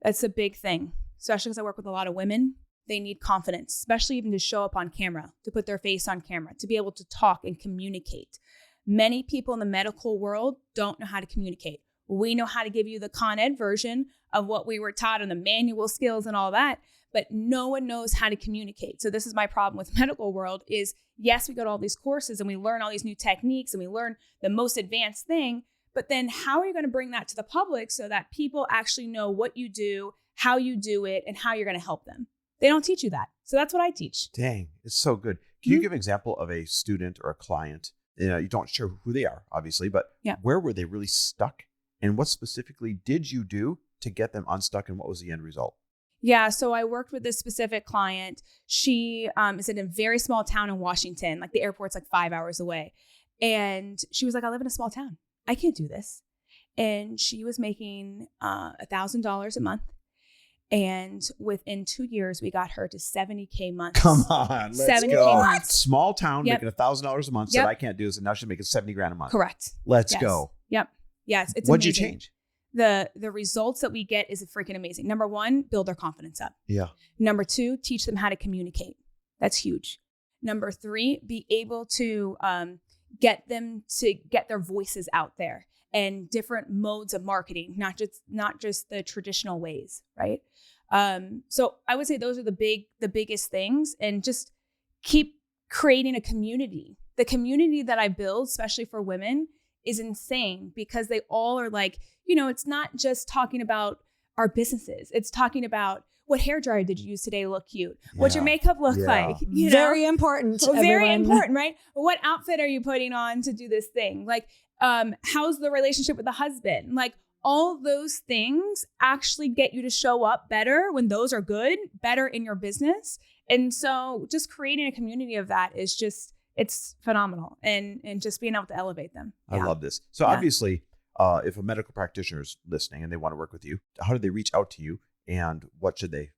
Speaker 4: That's a big thing, especially because I work with a lot of women. They need confidence, especially even to show up on camera, to put their face on camera, to be able to talk and communicate. Many people in the medical world don't know how to communicate. We know how to give you the Con Ed version of what we were taught and the manual skills and all that, but no one knows how to communicate. So this is my problem with medical world is, yes, we go to all these courses and we learn all these new techniques and we learn the most advanced thing, but then how are you going to bring that to the public so that people actually know what you do, how you do it, and how you're going to help them? They don't teach you that. So that's what I teach.
Speaker 6: Dang, it's so good. Can you give an example of a student or a client? You don't share who they are, obviously, but where were they really stuck? And what specifically did you do to get them unstuck, and what was the end result?
Speaker 4: Yeah, so I worked with this specific client. She is in a very small town in Washington, like the airport's like 5 hours away. And she was like, I live in a small town. I can't do this. And she was making $1,000 a month. And within 2 years, we got her to 70K months.
Speaker 6: Come on, let's
Speaker 4: 70K
Speaker 6: go.
Speaker 4: months.
Speaker 6: Small town, making $1,000 a month, said I can't do this, and now she's making 70 grand a month.
Speaker 4: Correct.
Speaker 6: Let's go.
Speaker 4: Yep. Yes, it's
Speaker 6: What'd
Speaker 4: amazing.
Speaker 6: you change?
Speaker 4: The results that we get is freaking amazing. Number one, build their confidence up.
Speaker 6: Yeah.
Speaker 4: Number two, teach them how to communicate. That's huge. Number three, be able to get them to get their voices out there and different modes of marketing, not just the traditional ways, right? So I would say those are the biggest things, and just keep creating a community. The community that I build, especially for women, is insane because they all are like, it's not just talking about our businesses. It's talking about what hairdryer did you use today to look cute? What's your makeup look like?
Speaker 5: Very important.
Speaker 4: Very important, right? What outfit are you putting on to do this thing? Like, how's the relationship with the husband? Like, all those things actually get you to show up better when those are good, better in your business. And so just creating a community of that is just, it's phenomenal. And just being able to elevate them.
Speaker 6: I love this. So obviously, if a medical practitioner is listening and they want to work with you, how do they reach out to you, and what should they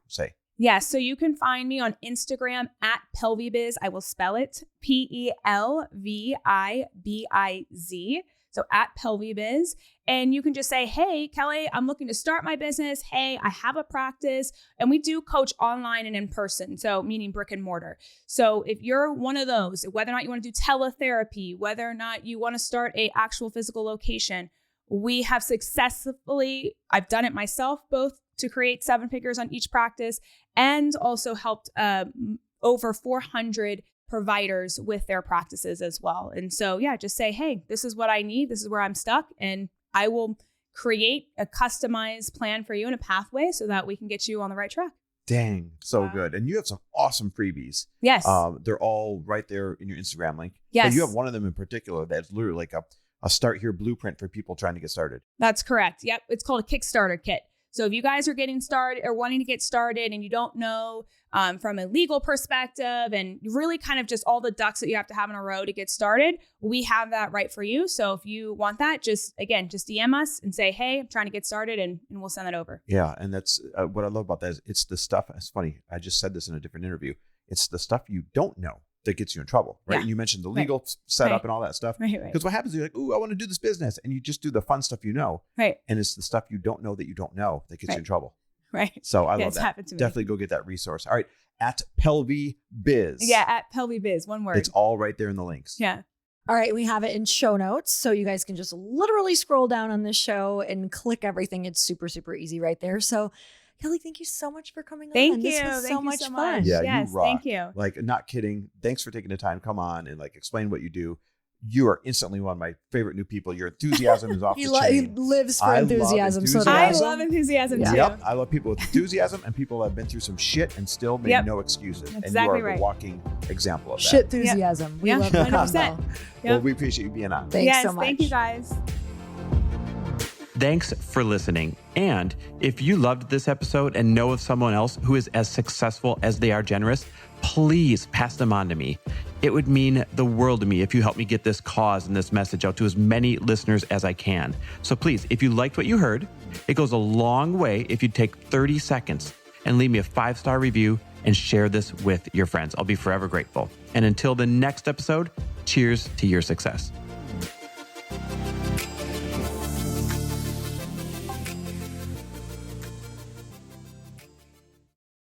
Speaker 6: say?
Speaker 4: Yeah, so you can find me on Instagram at PelviBiz. I will spell it PelviBiz. So at PelviBiz. And you can just say, hey, Kelly, I'm looking to start my business. Hey, I have a practice. And we do coach online and in person. So meaning brick and mortar. So if you're one of those, whether or not you want to do teletherapy, whether or not you want to start a actual physical location, we have successfully, I've done it myself, both to create 7 figures on each practice and also helped over 400 providers with their practices as well. And so, just say, hey, this is what I need. This is where I'm stuck. And I will create a customized plan for you and a pathway so that we can get you on the right track.
Speaker 6: Dang, so good. And you have some awesome freebies.
Speaker 4: Yes.
Speaker 6: They're all right there in your Instagram link.
Speaker 4: Yes.
Speaker 6: But you have one of them in particular that's literally like a start here blueprint for people trying to get started.
Speaker 4: That's correct. Yep. It's called a Kickstarter kit. So if you guys are getting started or wanting to get started and you don't know from a legal perspective and really kind of just all the ducks that you have to have in a row to get started, we have that right for you. So if you want that, just DM us and say, hey, I'm trying to get started, and we'll send that over.
Speaker 6: Yeah. And that's what I love about that is it's the stuff. It's funny. I just said this in a different interview. It's the stuff you don't know that gets you in trouble, right?
Speaker 4: Yeah.
Speaker 6: And you mentioned the legal setup and all that stuff.
Speaker 4: Right.
Speaker 6: Because what happens is you're like, ooh, I want to do this business. And you just do the fun stuff you know.
Speaker 4: Right.
Speaker 6: And it's the stuff you don't know that gets you in trouble.
Speaker 4: Right.
Speaker 6: So I love
Speaker 4: it's
Speaker 6: that.
Speaker 4: Happened to me.
Speaker 6: Definitely go get that resource. All right. At PelviBiz.
Speaker 4: Yeah, at PelviBiz, one word.
Speaker 6: It's all right there in the links.
Speaker 4: Yeah.
Speaker 5: All right, we have it in show notes, so you guys can just literally scroll down on this show and click everything. It's super, super easy right there. So, Kelly, thank you so much for coming on.
Speaker 4: Thank you.
Speaker 5: This was so much fun.
Speaker 4: Much.
Speaker 6: Yeah,
Speaker 4: yes,
Speaker 6: you rock.
Speaker 4: thank you.
Speaker 6: Like, not kidding. Thanks for taking the time to come on and like explain what you do. you are instantly one of my favorite new people. Your enthusiasm is off the
Speaker 5: He
Speaker 6: chain.
Speaker 5: lives for
Speaker 6: I love
Speaker 5: enthusiasm. So do
Speaker 4: I
Speaker 5: I.
Speaker 4: love enthusiasm too.
Speaker 6: Yep. I love people with enthusiasm and people that have been through some shit and still make no excuses.
Speaker 4: That's
Speaker 6: and you
Speaker 4: exactly
Speaker 6: are
Speaker 4: right.
Speaker 6: the walking example of that.
Speaker 5: Shit enthusiasm. We love that
Speaker 4: 100%.
Speaker 5: combo.
Speaker 6: Well, we appreciate you being on.
Speaker 5: Thanks
Speaker 4: Yes,
Speaker 5: so much.
Speaker 4: thank you guys.
Speaker 2: Thanks for listening. And if you loved this episode and know of someone else who is as successful as they are generous, please pass them on to me. It would mean the world to me if you help me get this cause and this message out to as many listeners as I can. So please, if you liked what you heard, it goes a long way if you take 30 seconds and leave me a 5-star review and share this with your friends. I'll be forever grateful. And until the next episode, cheers to your success.